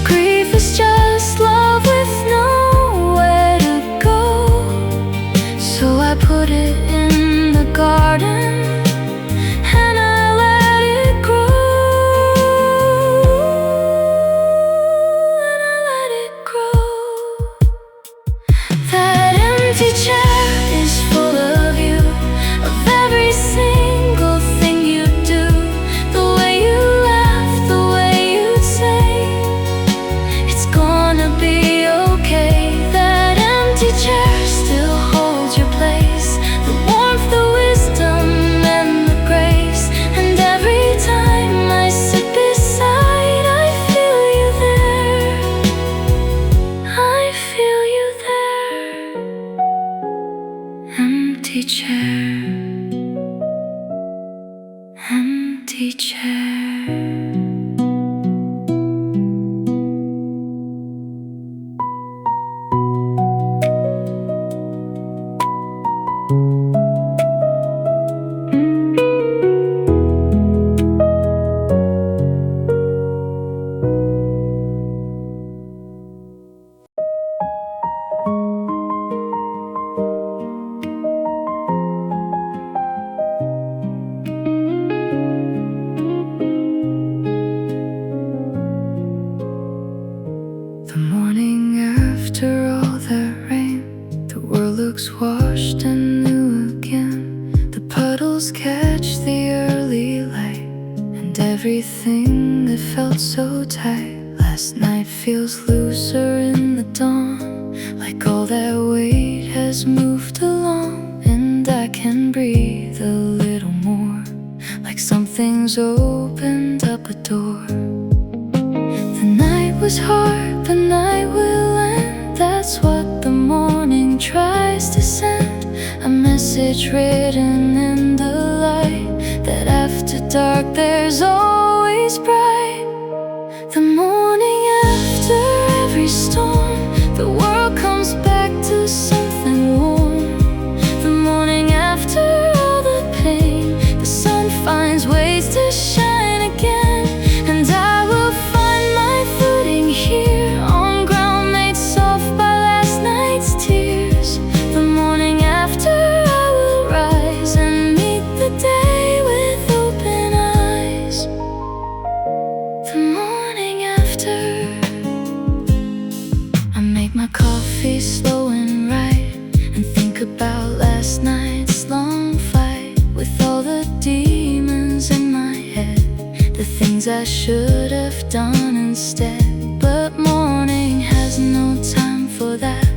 Grief is just love with nowhere to go, so I put it in the garden and I let it grow, and I let it grow. That empty chair is full of you, of every single thing you do, the way you laugh, the way you'd say it's gonna be okay. That empty chair still holds your place, the warmth, the wisdom, and the grace. And every time I sit beside, I feel you there, I feel you there. Empty chair, empty chair. The morning after all that rain, the world looks washed and new again. eyes catch the early light, and everything that felt so tight last night feels looser in the dawn, like all that weight has moved along, and I can breathe a little more, like something's opened up a door. The night was hard, but night will end. That's what the morning tries to send, a message written in the light, that after dark there's always bright. The morning after every storm, the world comes back to something warm. The morning after all the pain, the sun finds ways to shine again, and I will find my footing here on ground made soft by last night's tears. The morning after I will rise and meet the day with open eyes. The morning after, I make my coffee slow and right, and think about last night's long fight, with all the demons in my head, the things I should have done instead. But morning has no time for that.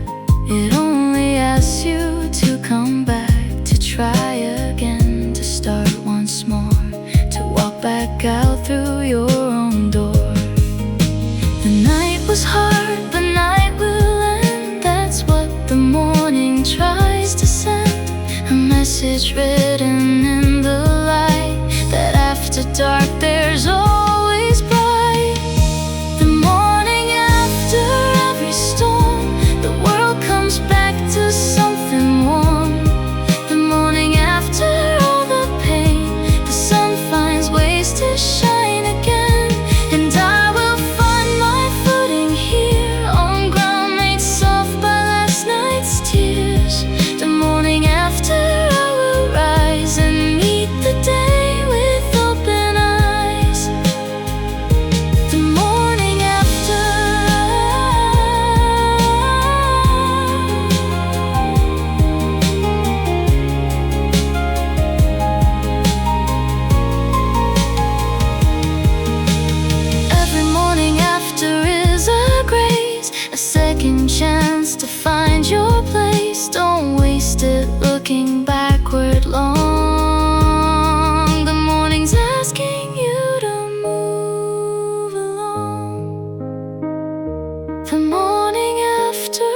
It only asks you to come back, to try again, to start once more, to walk back out through your own door. The night was hard, but night will end. That's what the morning tries to send, a message written in the light, that after dark there's always bright. The morning after every storm, the world comes back to something warm. The morning after all the pain, the sun finds ways to shine again, and I will find my footing here on ground made soft by last night's tears. The morning after I will rise and meet the day with open eyes. The morning after, every morning after is a grace, a second chance to find your place. Don't waste it looking backward long. The morning's asking you to move along. The morning after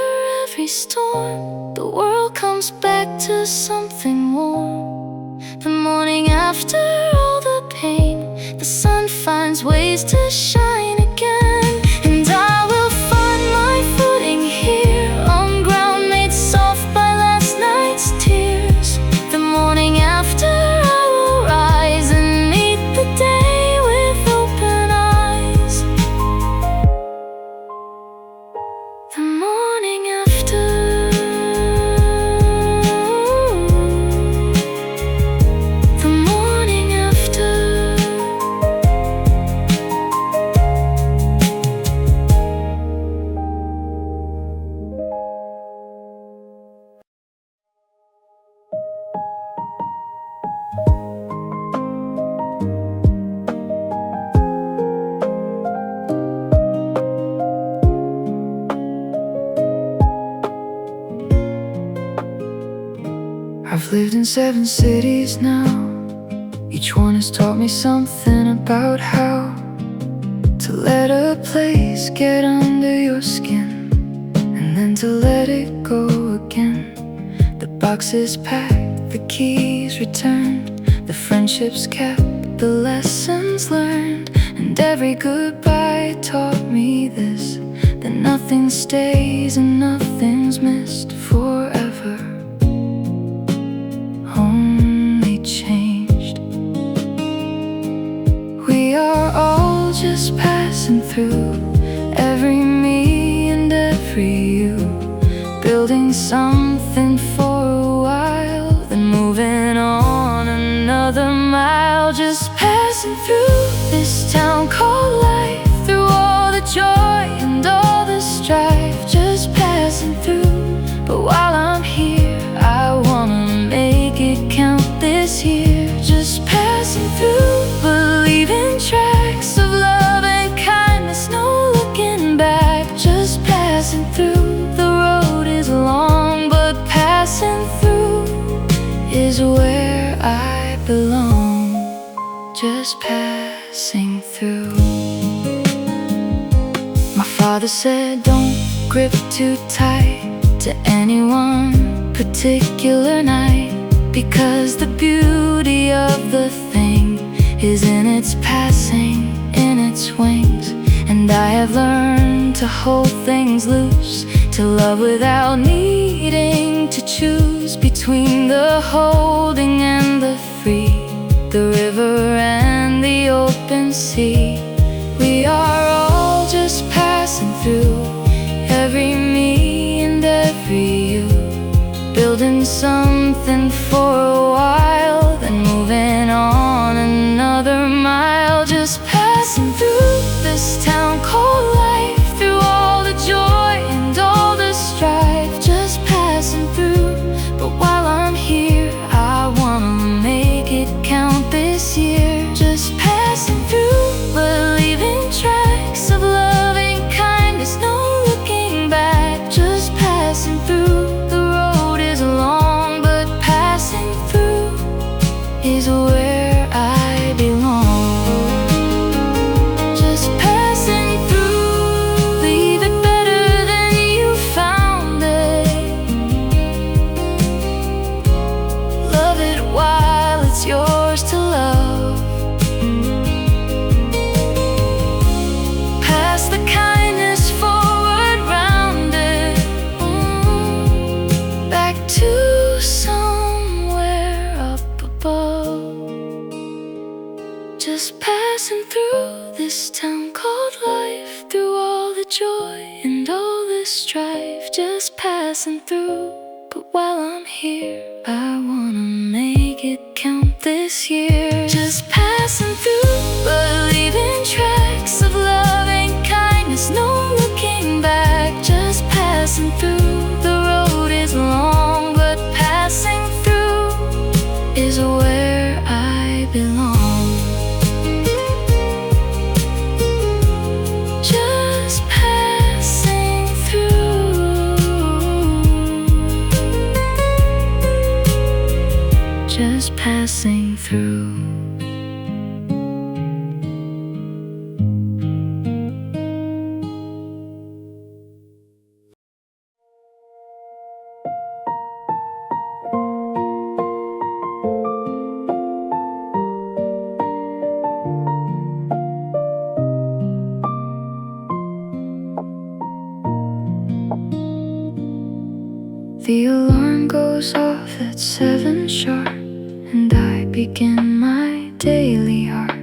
every storm, the world comes back to something warm. The morning after all the pain, the sun finds ways to shine again, and I will find my footing here on ground made soft by last night's tears. The morning after I will rise and meet the day with open eyes. The morning after, the morning after. I've lived in 7 cities now. Each one has taught me something about how to let a place get under your skin, and then to let it go again. The boxes packed, the keys returned, the friendships kept, the lessons learned, and every goodbye taught me this, that nothing stays and nothing's missed forever, only changed. We are all just passing through, every me and every you, building something for a while, then moving on another mile. Just passing through this town called life, through all the joy and all the strife. Just passing through, but while I'm here, I wanna make it count this year. is where I belong, just passing through. My father said don't grip too tight to any one particular night, because the beauty of the thing is in its passing, in its wings. And I have learned to hold things loose, to love without needing to choose between the holding and the free, the river and the open sea. We are all just passing through, every me and every you, building something for a while, then moving on another mile, just passing through this town called life, through all the joy and all the strife, just passing through. But while I'm here, I wanna make it count this year, just passing through, but leaving tracks of love and kindness, no looking back, just passing through. The road is long, but passing through is where I belong. Yours to love. Pass the kindness forward, round it, back to somewhere up above. Just passing through this town called life, through all the joy and all the strife, just passing through. But while I'm here, I wanna make it count this year, just passing through, but leaving tracks of love and kindness, no looking back, just passing through. The road is long, but passing through is where I belong. Just passing through, just passing through. The alarm goes off at 7 sharp, and I begin my daily art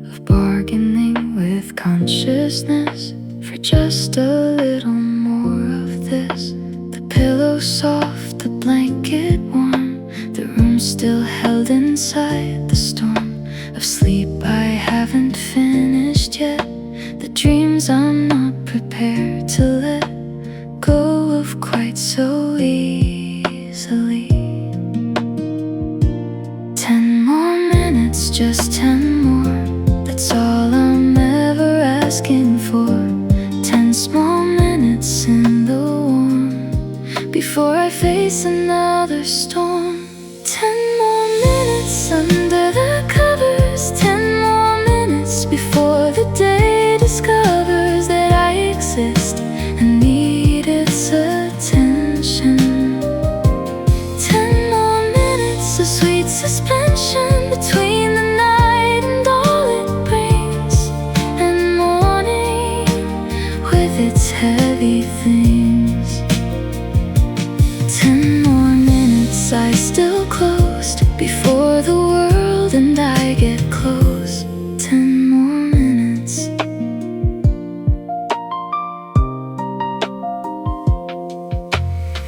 of bargaining with consciousness for just a little more of this. The pillow soft, the blanket warm, the room still held inside the storm of sleep I haven't finished yet, the dreams I'm not prepared to let go of quite so easily. 10 more minutes, just 10 more, that's all I'm ever asking for. 10 small minutes in the warm, before I face another storm. 10 more minutes under the covers, 10 more minutes before the day discovers that I exist and need its attention. 10 more minutes of sweet suspension between the night and all it brings, and morning with its heavy things. 10 more minutes, eyes still closed, before the world and I get close. 10 more minutes.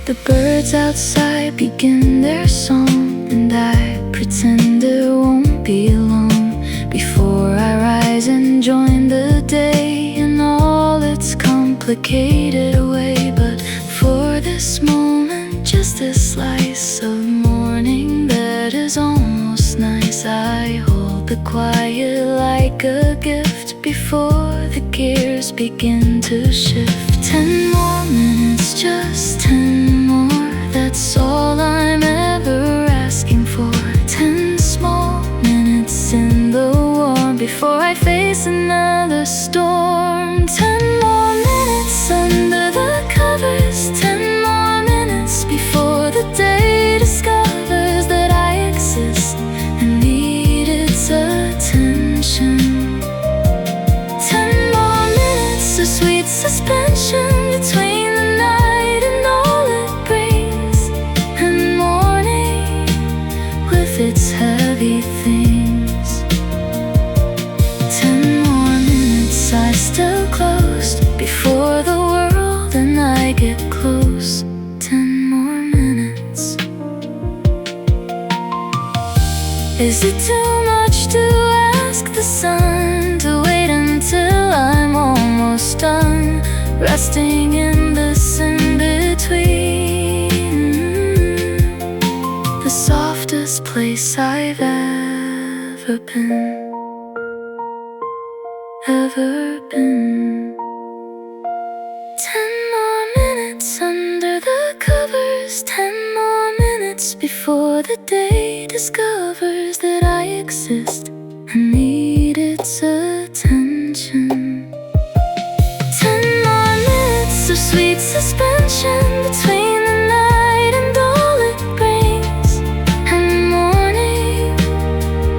The birds outside begin their song, and I pretend it won't be long before I rise and join the day in all its complicated way. But for this moment, just a slice of morning that is almost nice, I hold the quiet like a gift before the gears begin to shift. 10 more minutes, just 10 more, that's all I'm ever asking for. a storm. 10 more minutes under the covers. 10 more minutes before the day discovers that I exist and need its attention. 10 more minutes of sweet suspension between the night and all it brings, and morning with its heavy things. 10 more minutes I still closed before the world and I get close. 10 more minutes. Is it too much to ask the sun to wait until I'm almost done, resting in this in-between? The softest place I've ever been. Ever been. 10 more minutes under the covers. 10 more minutes before the day discovers that I exist and need its attention. 10 more minutes of sweet suspension between the night and all it brings, and morning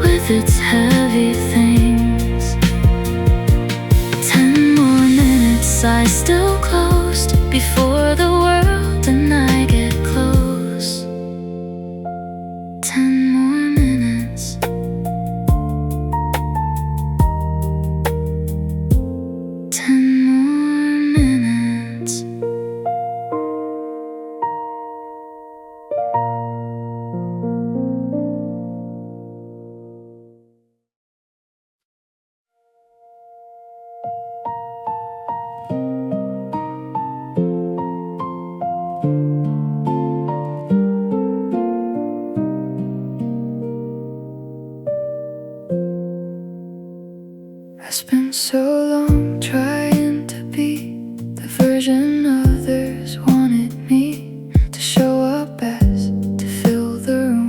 with its heavy things. 10 more minutes I still closed before the world and I get close. 10 more minutes. 10 more minutes. I spent so long trying to be the version others wanted me to show up as, to fill the room,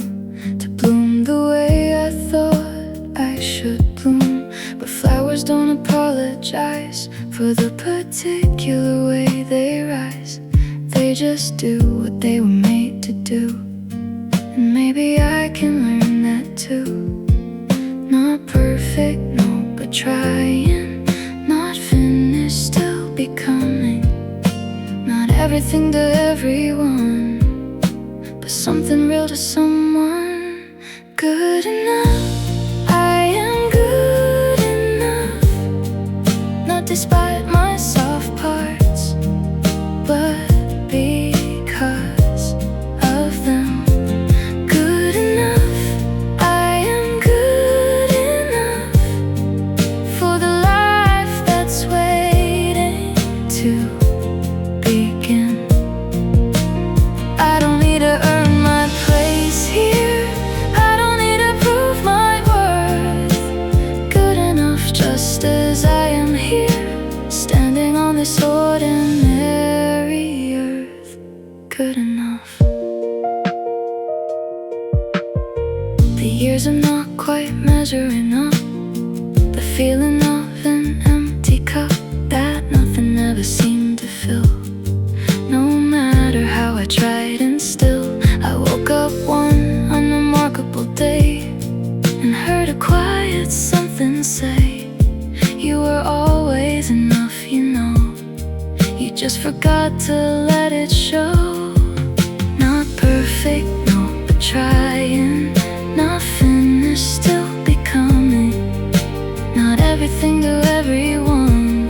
to bloom the way I thought I should bloom. But flowers don't apologize for the particular way they rise. They just do what they were made to do, and maybe I can learn that too. Not perfect, no, but trying. Not finished, still becoming. Not everything to everyone, but something real to someone. Good enough, I am good enough. Not despite my soft parts, but because of them. Good enough, I am good enough for the life that's waiting to begin. I don't need to earn my place here. I don't need to prove my worth. Good enough just as I am here, standing on this ordinary earth. Good enough. The years are not quite measuring up, the feeling of an empty cup that nothing ever seemed to fill. No matter how I tried, and still I woke up one unremarkable day and heard a quiet something say, you were always enough, you know. You just forgot to let it show. Not perfect, no, but trying. Not finished, still becoming. Not everything to everyone,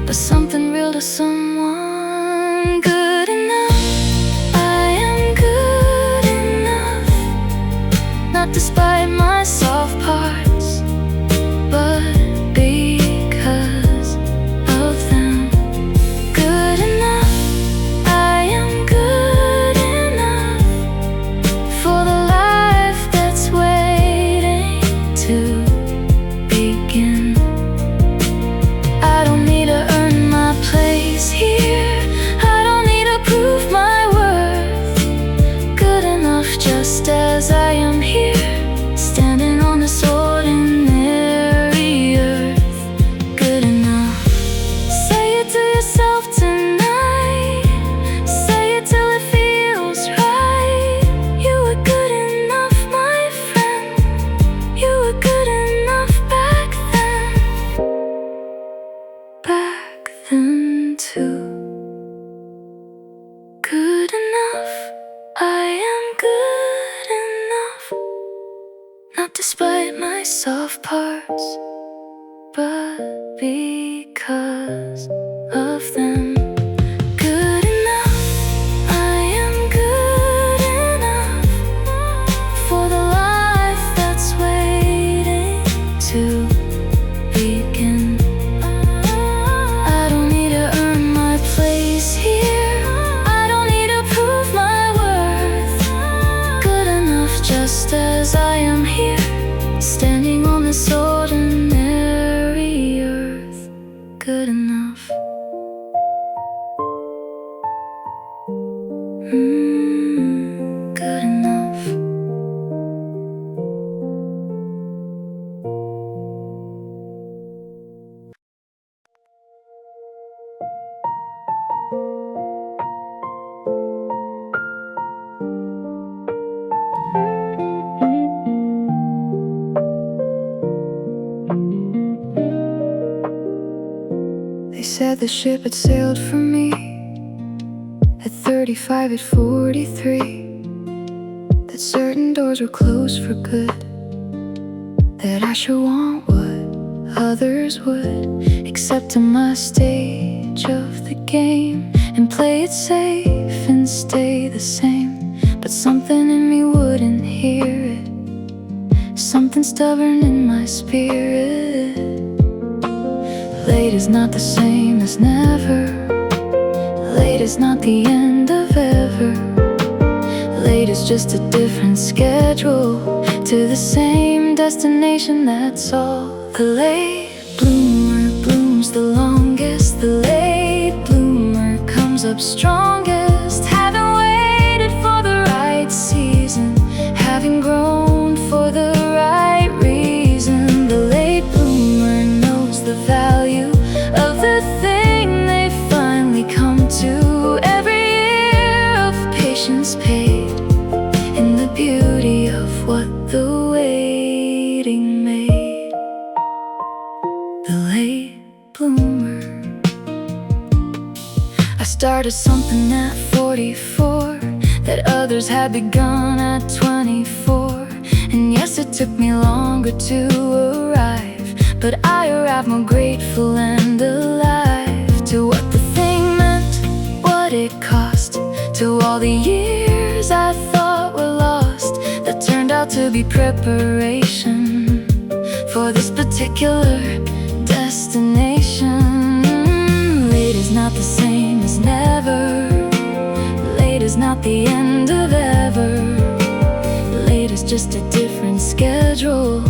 but something real to someone. Good enough, I am good enough. Not despite my soft parts, but because of them. Good enough, I am 'cause I am here, standing on this ordinary earth. Good enough. Good enough. They said the ship had sailed for me at 35, at 43, that certain doors were closed for good, that I should want what others would, accept my stage of the game and play it safe and stay the same. But something in me wouldn't hear it, something stubborn in my spirit. Late is not the same as never. Late is not the end of ever. Late is just a different schedule to the same destination, that's all. The late bloomer blooms the longest. The late bloomer comes up strongest, having waited for the right season, having grown for the right reason. The late bloomer knows the value of the thing they finally come to. Every year of patience paid, in the beauty of what the waiting made. The late bloomer. I started something at 44 that others had begun at 24. And yes, it took me longer to arrive, but I arrived more grateful and alive to what the thing meant, what it cost, to all the years I thought were lost, that turned out to be preparation for this particular destination. Late is not the same as never. Late is not the end of ever. Late is just a different schedule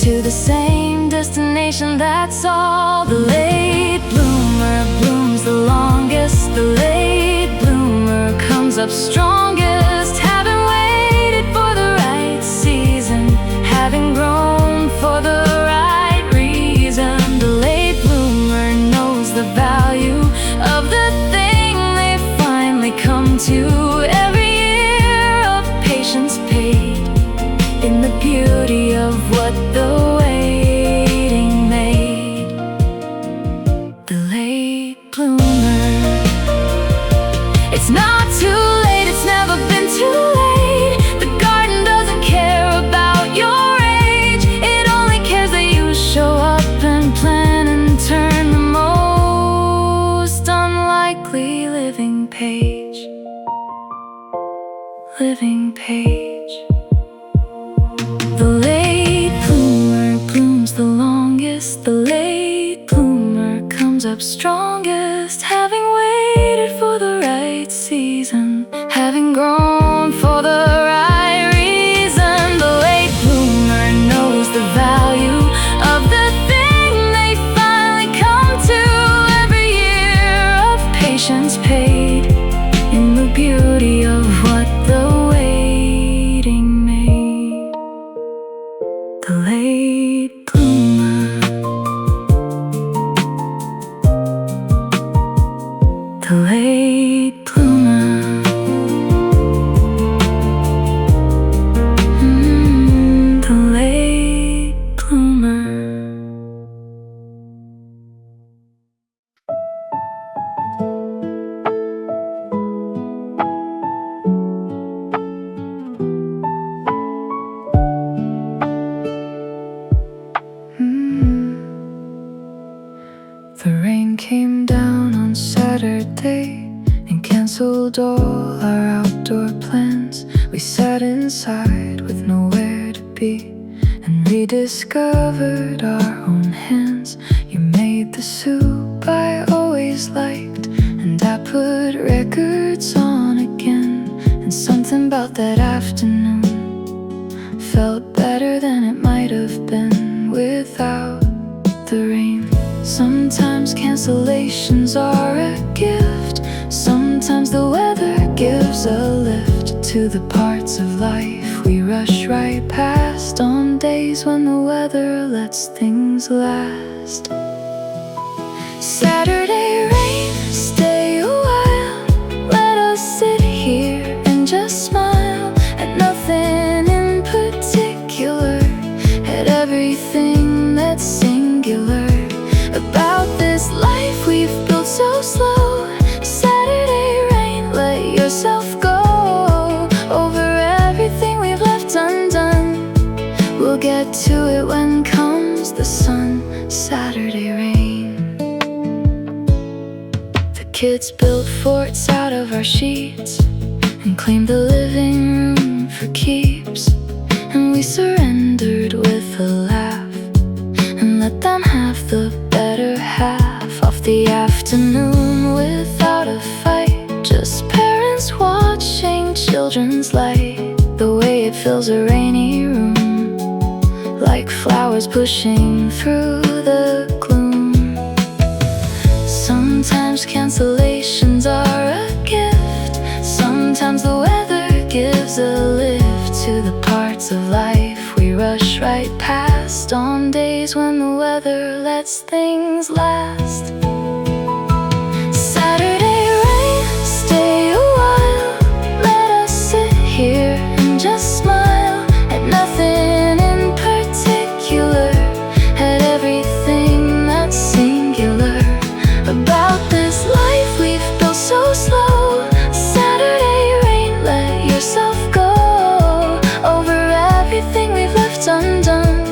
to the same destination, that's all. The late bloomer blooms the longest. The late bloomer comes up strongest, having waited for the right season, having grown for the right reason. The late bloomer knows the value of the thing they finally come to. Every year of patience paid, in the beauty of what the waiting made. The late bloomer. It's not too late, it's never been too late. The garden doesn't care about your age, it only cares that you show up and plan and turn the most unlikely living page. Living page. The late bloomer blooms the longest. The late bloomer comes up strongest, having waited for the right season, having grown for the right reason. The late bloomer knows the value of the thing they finally come to. Every year of patience paid, in the beauty of what the waiting made. The late bloomer. The late bloomer. The late bloomer. The rain came down on Saturday and canceled all our outdoor plans. We sat inside with nowhere to be and rediscovered our own hands. You made the soup I always liked, and I put records on again. And something about that afternoon felt better than it might have been without the rain. Sometimes cancellations are a gift. Sometimes the weather gives a lift to the parts of life we rush right past on days when the weather lets things last. Saturday rain, stay a while. Let us sit here and just smile at nothing in particular, at everything that's singular about this life we've built so slow. Saturday rain, let yourself go over everything we've left undone. We'll get to it when comes the sun. Saturday rain. The kids built forts out of our sheets and claimed the living room for keeps, and we surrendered with a laugh and let them have the better half of the afternoon without a fight. Just parents watching children's light, the way it fills a rainy room, like flowers pushing through the gloom. Sometimes cancellations are a gift. Sometimes the weather gives a lift to the parts of life we rush right past on days when the weather lets things last. Saturday rain, stay a while. Let us sit here and just smile at nothing in particular, at everything that's singular about this life we've built so slow. Saturday rain, let yourself go over everything we've left undone.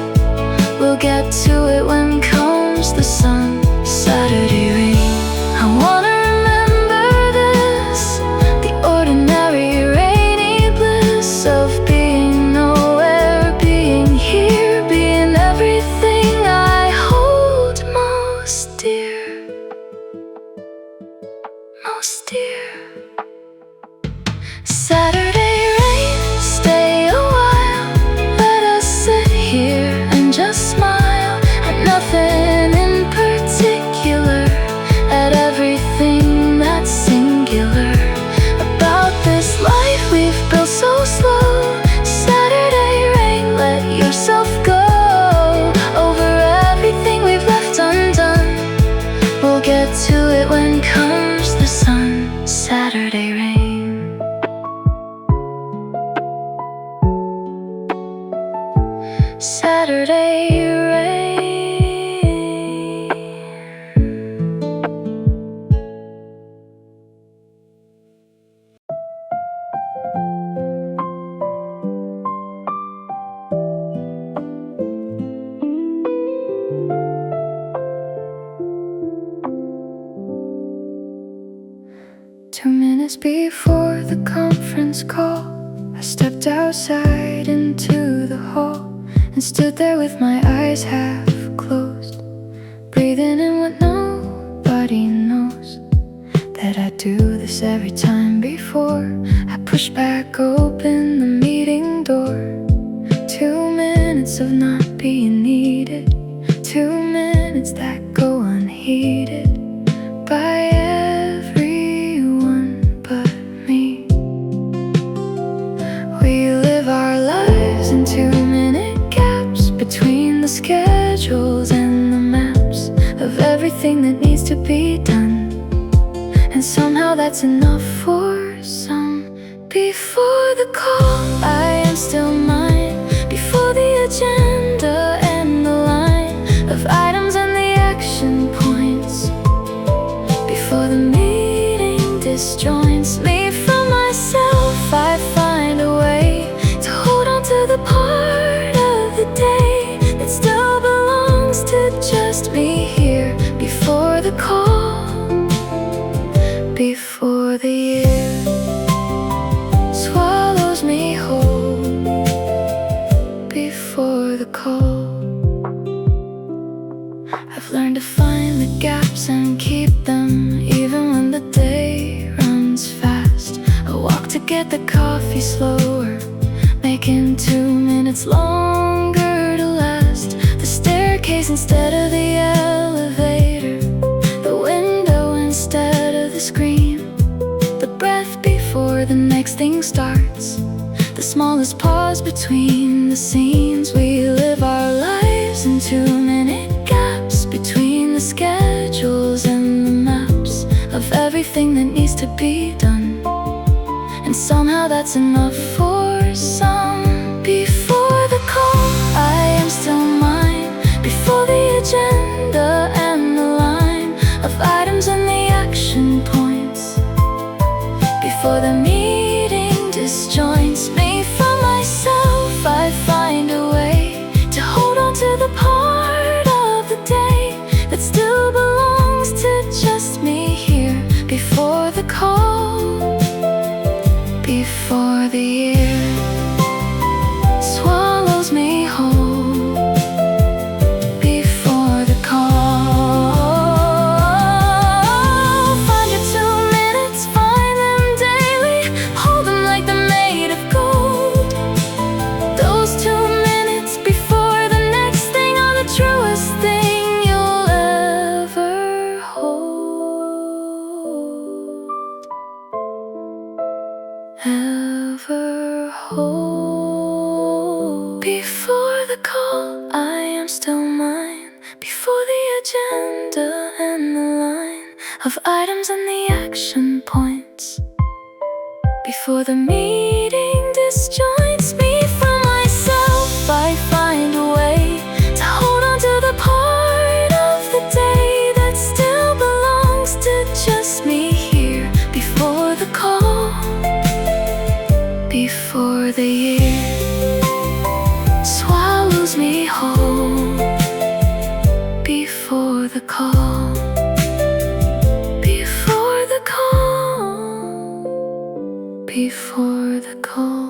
We'll get to it when comes the sun. Saturday rain. I wanna remember this, the ordinary rainy bliss of being nowhere, being here, being everything I hold most dear, most dear. Saturday rain, stay a while. Let us sit here and just smile at nothing in particular, at everything that's singular about this life we've built so slow. Saturday rain, let yourself go over everything we've left undone. We'll get to it when comes the sun. Saturday rain. Saturday rain. Before the conference call, I stepped outside into the hall and stood there with my eyes half closed, breathing in what nobody knows, that I do this every time before. I push back open the meeting door. 2 minutes of not being needed, 2 minutes that go unheeded by everyone but me. We live our lives in 2-minute gaps between the schedules and the maps of everything that needs to be done, and somehow that's enough for some. Before the call, I am still mine. Before the agenda and the line of items and the action points, before the meeting disjoints me from myself, I find a way to hold on to the part of the day that still belongs to just me here. Before the call, before the year swallows me whole, before the call, I've learned to find the gaps and keep them, even when the day runs fast. I walk to get the coffee slower, making 2 minutes minutes longer to last. The staircase instead of the elevator, the window instead of the screen, the breath before the next thing starts, the smallest pause between the scenes. We live our lives in 2-minute gaps between the schedules and the maps of everything that needs to be done, and somehow that's enough for some. Before the call, I am still mine. Before the agenda and the line of items and the action points, before the meeting disjoints me from myself, I find a way to hold on to the part of the day that still belongs to just me here. Before the call, before the year swallows me whole, before the call. Find your 2 minutes, find them daily, hold them like they're made of gold. Those 2 minutes before the next thing are the truest thing you'll ever hold. Ever hold. Before the call, I am still mine. Before the agenda and the line of items and the action points, before the meeting disjoints me from myself, I find a way to hold on to the part of the day that still belongs to just me here. Before the call, before the year swallows me whole, before the call, before the call, before the call.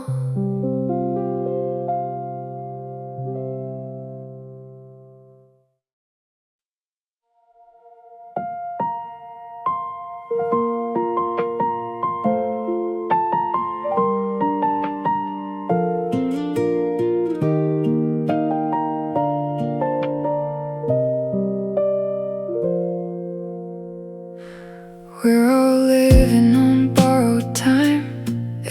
We're all living on borrowed time,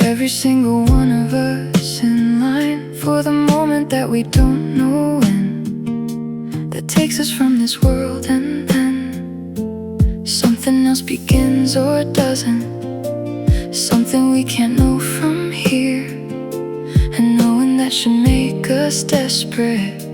every single one of us in line for the moment that we don't know when, that takes us from this world, and then something else begins or doesn't, something we can't know from here, and knowing that should make us desperate,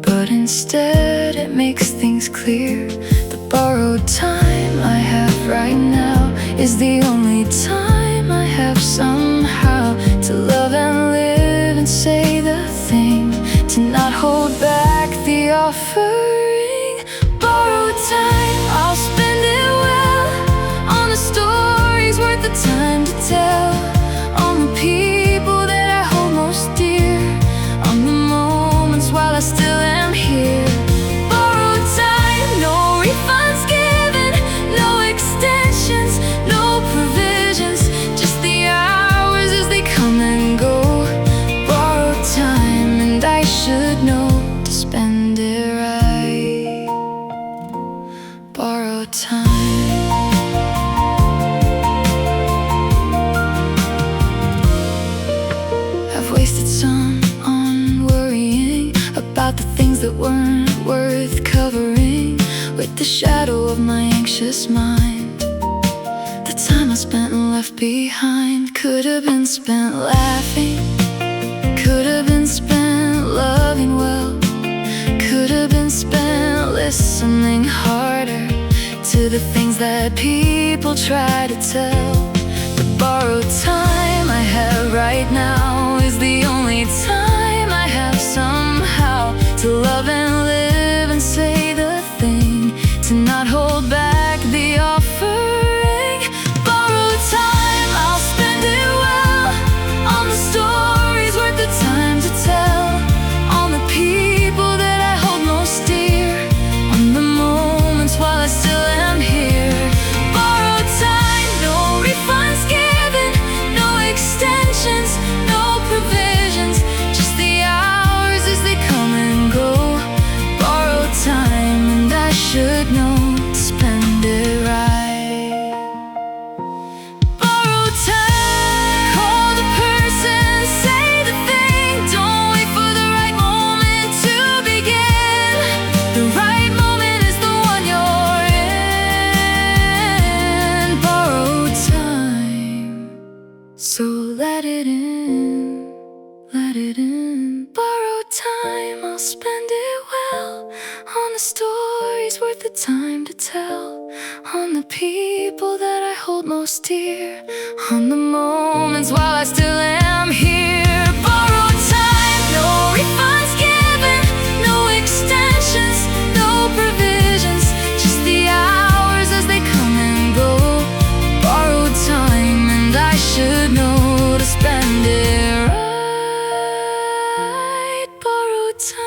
but instead it makes things clear. The borrowed time I have right now is the only time I have somehow to love and live and say the thing, to not hold back the offering. Borrowed time, I'll spend it well on the stories worth the time to tell, on the people that I hold most dear, on the moments while I still am here. Borrowed time, no refunds given, no extensions, no provisions, just the hours as they come and go. Borrowed time, and I should know to spend it right. Borrowed time. I've wasted some on worrying about the things that weren't worth covering with the shadow of my anxious mind. The time I spent and left behind could have been spent laughing, could have been spent loving well, could have been spent listening harder to the things that people try to tell. The borrowed time I have right now is the only time I have somehow to love and live and say the thing, to not hold back the offering. Borrowed time, I'll spend it well on the stories worth the time to tell, on the people that I hold most dear, on the moments while I still am here. Borrowed time, no refunds given, no extensions, in, let it in. Borrowed time, I'll spend it well on the stories worth the time to tell, on the people that I hold most dear, on the moments while I still am here. Borrowed time, no refunds given, no extensions, no provisions, just the hours as they come and go. Borrowed time, and I should know to spend it right. Borrowed time.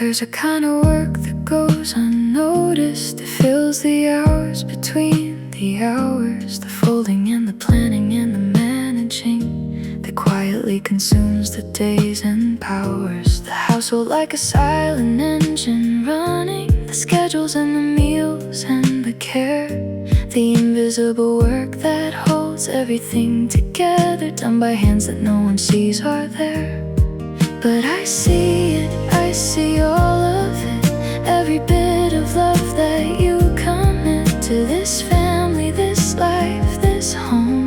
There's a kind of work that goes unnoticed. It fills the hours between the hours, the folding and the planning and the managing, that quietly consumes the days and powers. The household like a silent engine running, the schedules and the meals and the care, the invisible work that holds everything together, done by hands that no one sees are there. But I see it, I see all of it, every bit of love that you commit to this family, this life, this home.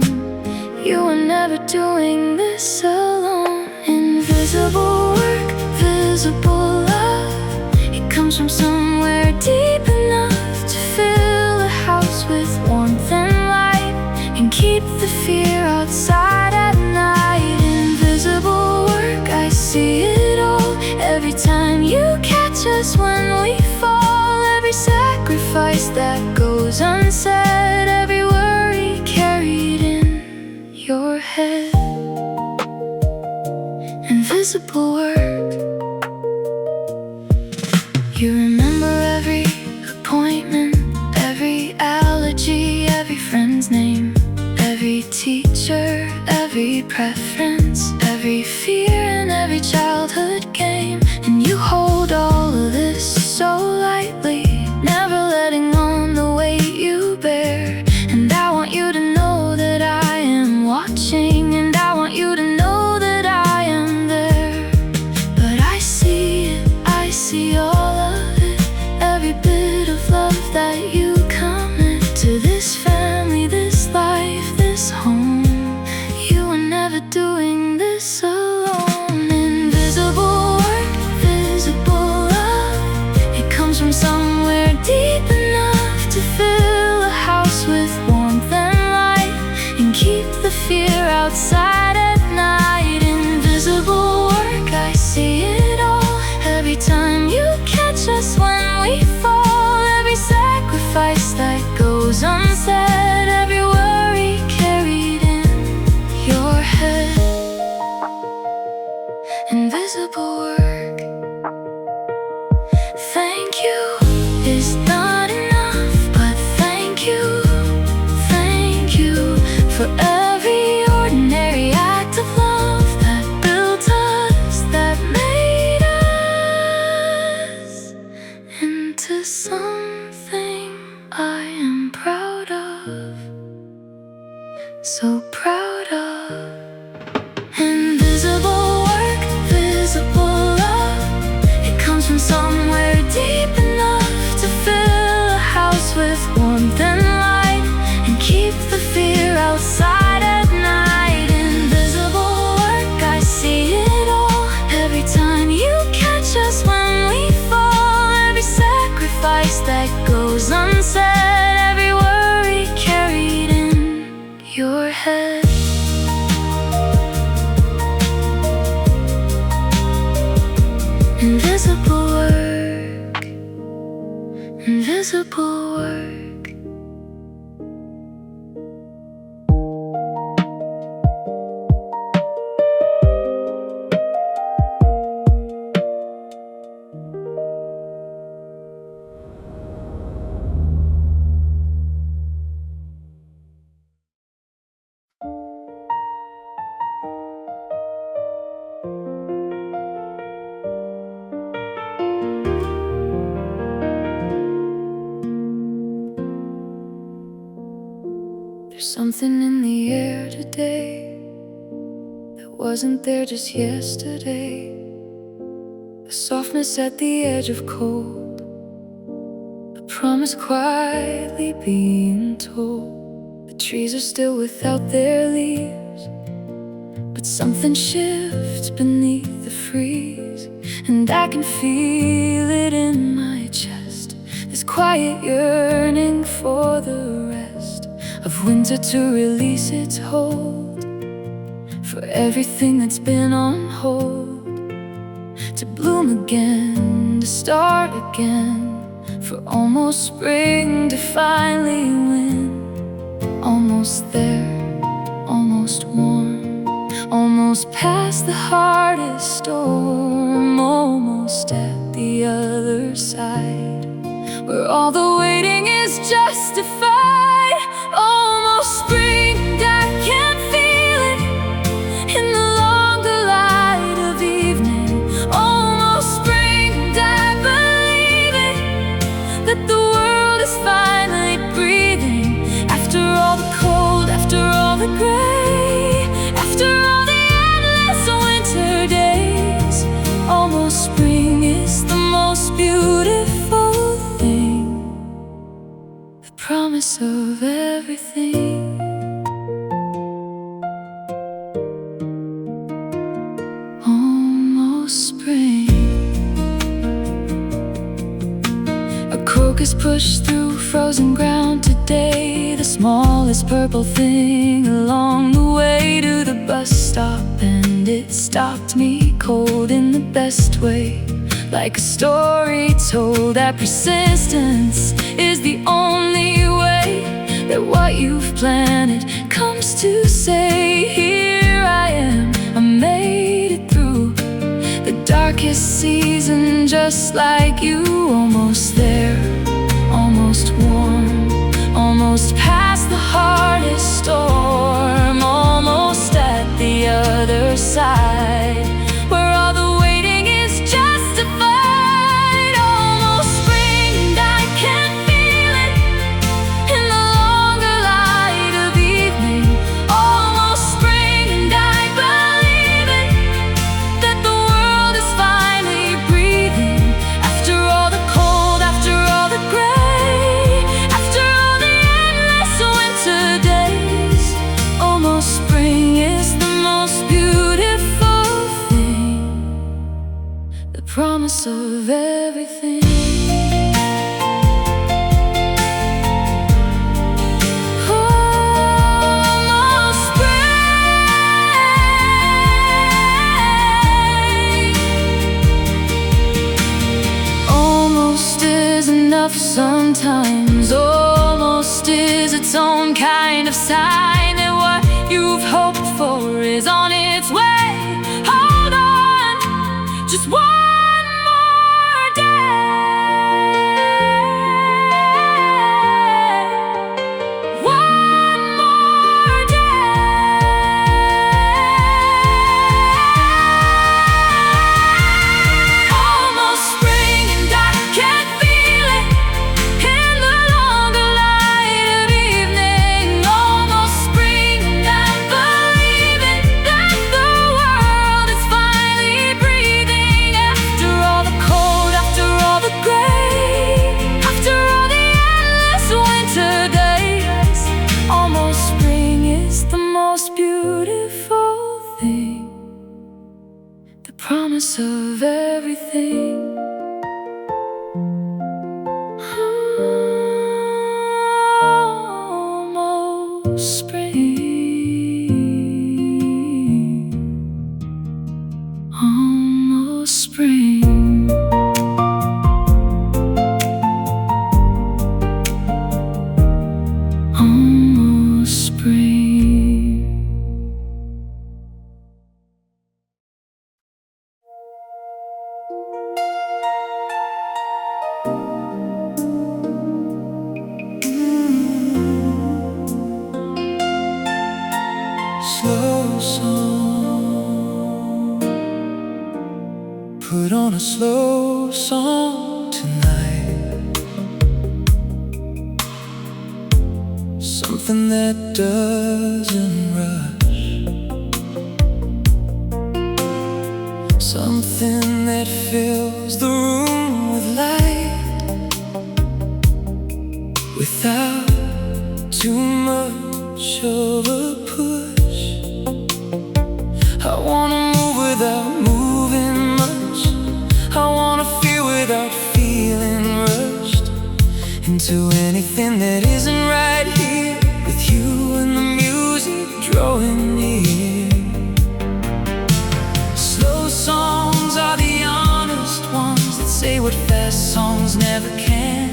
You were never doing this alone. Invisible work, visible love, it comes from somewhere deep enough to fill a house with warmth and light, and keep the fear outside at night. Invisible work, I see it all, every time you catch us when we fall, every sacrifice that goes unsaid, every worry carried in your head. Invisible work. You remember every appointment, every allergy, every friend's name, every teacher, every preference, every fear and every childhood game. And you hold all of this so lightly, never letting on the weight you bear. And I want you to know that I am watching, and I want you to know that I am there. But I see it, I see all of it, every bit of love that you commit to this family, this life, this home. You were never doing this alone. Invisible work, visible love, it comes from somewhere deep enough to fill a house with warmth and light, and keep the fear outside at night. Invisible work, I see it all, every time you catch us when we fall, every sacrifice that goes unsaid, every worry carried in your head. Invisible work. Thank you is not enough, but thank you for every ordinary act of love that built us, that made us into something I am proud of, so proud of. Invisible work, visible love, it comes from somewhere deep enough to fill a house with warmth and light, and keep the fear outside at night. Invisible work, I see it all, every time you catch us when we fall, every sacrifice that goes unsaid, every worry carried in your head. Invisible work, invisible work. something in the air today that wasn't there just yesterday. A softness at the edge of cold, a promise quietly being told. The trees are still without their leaves, but something shifts beneath the freeze, and I can feel it in my chest. This quiet yearning for the rest of winter to release its hold, for everything that's been on hold to bloom again, to start again, for almost spring to finally win. Almost there, almost warm, almost past the hardest storm, almost at the other side, where all the waiting is justified. Almost spring, I can feel it in the longer light of evening. Almost spring, I believe it, that the world is finally breathing. After all the cold, after all the gray, after all the endless winter days, almost spring is the most beautiful thing, the promise of everything. Almost spring. A crocus pushed through frozen ground today, the smallest purple thing along the way to the bus stop, and it stopped me cold in the best way, like a story told that persistence is the only way, that what you've planted comes to say. Here I am, I made it through the darkest season just like you. Almost there, almost warm, almost past the hardest storm, almost at the other side, where all the waiting is justified. Almost spring, I can feel it in the longer light of evening. Almost spring, and I believe it, that the world is finally breathing. After all the cold, after all the gray, after all the endless winter days, almost spring is the most beautiful thing, the promise of everything. Almost spring. Almost is enough sometimes. Almost is its own kind of sign that what you've hoped for is on its way. Hold on, just one more day. One more day. Almost spring, and I can feel it in the longer light of evening. Almost spring, and I believe it, that the world is finally breathing. After all the cold, after all the gray, after all the endless winter days, almost spring is the most beautiful thing, the promise of everything. Almost spring. Almost spring. Almost spring. Slow song, put on a slow song tonight. something that doesn't rush, something that fills the room with light without too much of a push. I wanna move without moving much, I wanna feel without feeling rushed into anything that isn't right here, with you and the music drawing near. Slow songs are the honest ones that say what fast songs never can.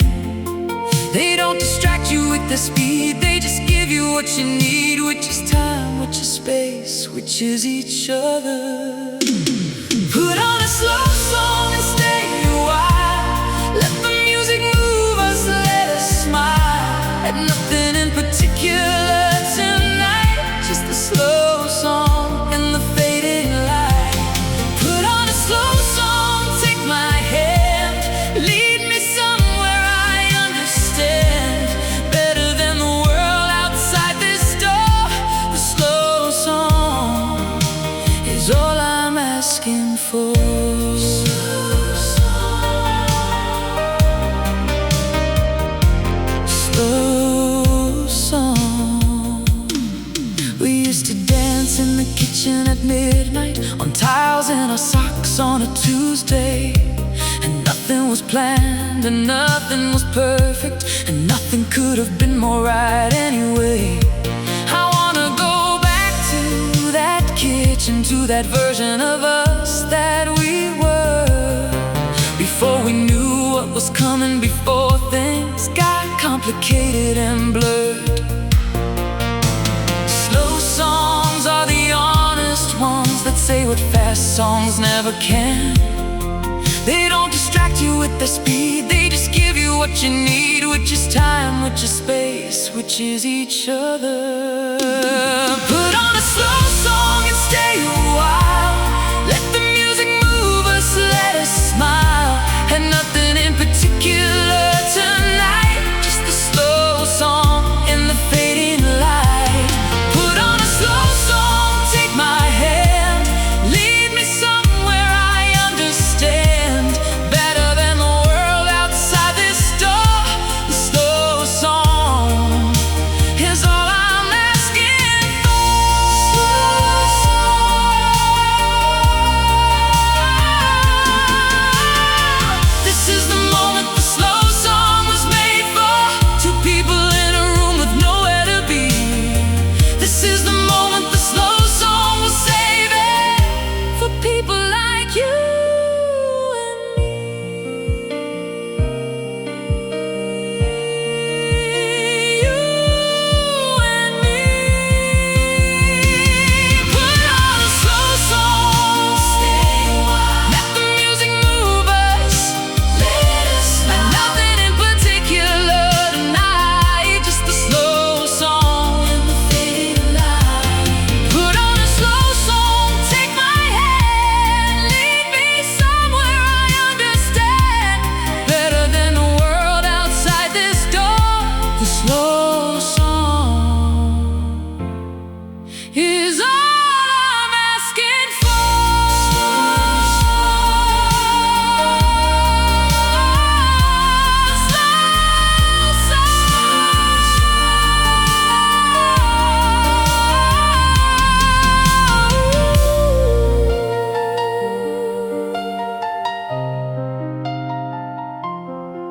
They don't distract you with the speed, they just give you what you need, which is time, which is space, which is each other. Put on a slow song and stay a while, let the music move us, let us smile at nothing in particular tonight, just a slow song and the fading light. Put on a slow song, take my hand, lead me somewhere I understand better than the world outside this door. The slow song is all I'm asking for. Slow song. We used to dance in the kitchen at midnight, on tiles and our socks on a Tuesday. And nothing was planned and nothing was perfect, and nothing could have been more right anyway. I wanna go back to that kitchen, to that version of us that we were, before we knew what was coming, before things got complicated and blurred. Slow songs are the honest ones that say what fast songs never can. They don't distract you with their speed, they just give you what you need, which is time, which is space, which is each other. Put on a slow song and stay a while, let the music move us, let us smile at nothing in particular tonight, just a slow song in the fading light. Put on a slow song, take my hand, lead me somewhere I understand better than the world outside this door. The slow song is all I'm asking for. This is the moment the slow song was made for, two people in a room with nowhere to be. This is the moment the slow song was saving, for people like you and me. You and me. Put on a slow song, stay a while, let the music move us, let us smile, nothing in particular tonight, just a slow song in the fading light. Put on a slow song, take my hand, lead me somewhere I understand better than the world outside this door. The slow song is all I'm asking for.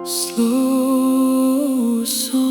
Slow song.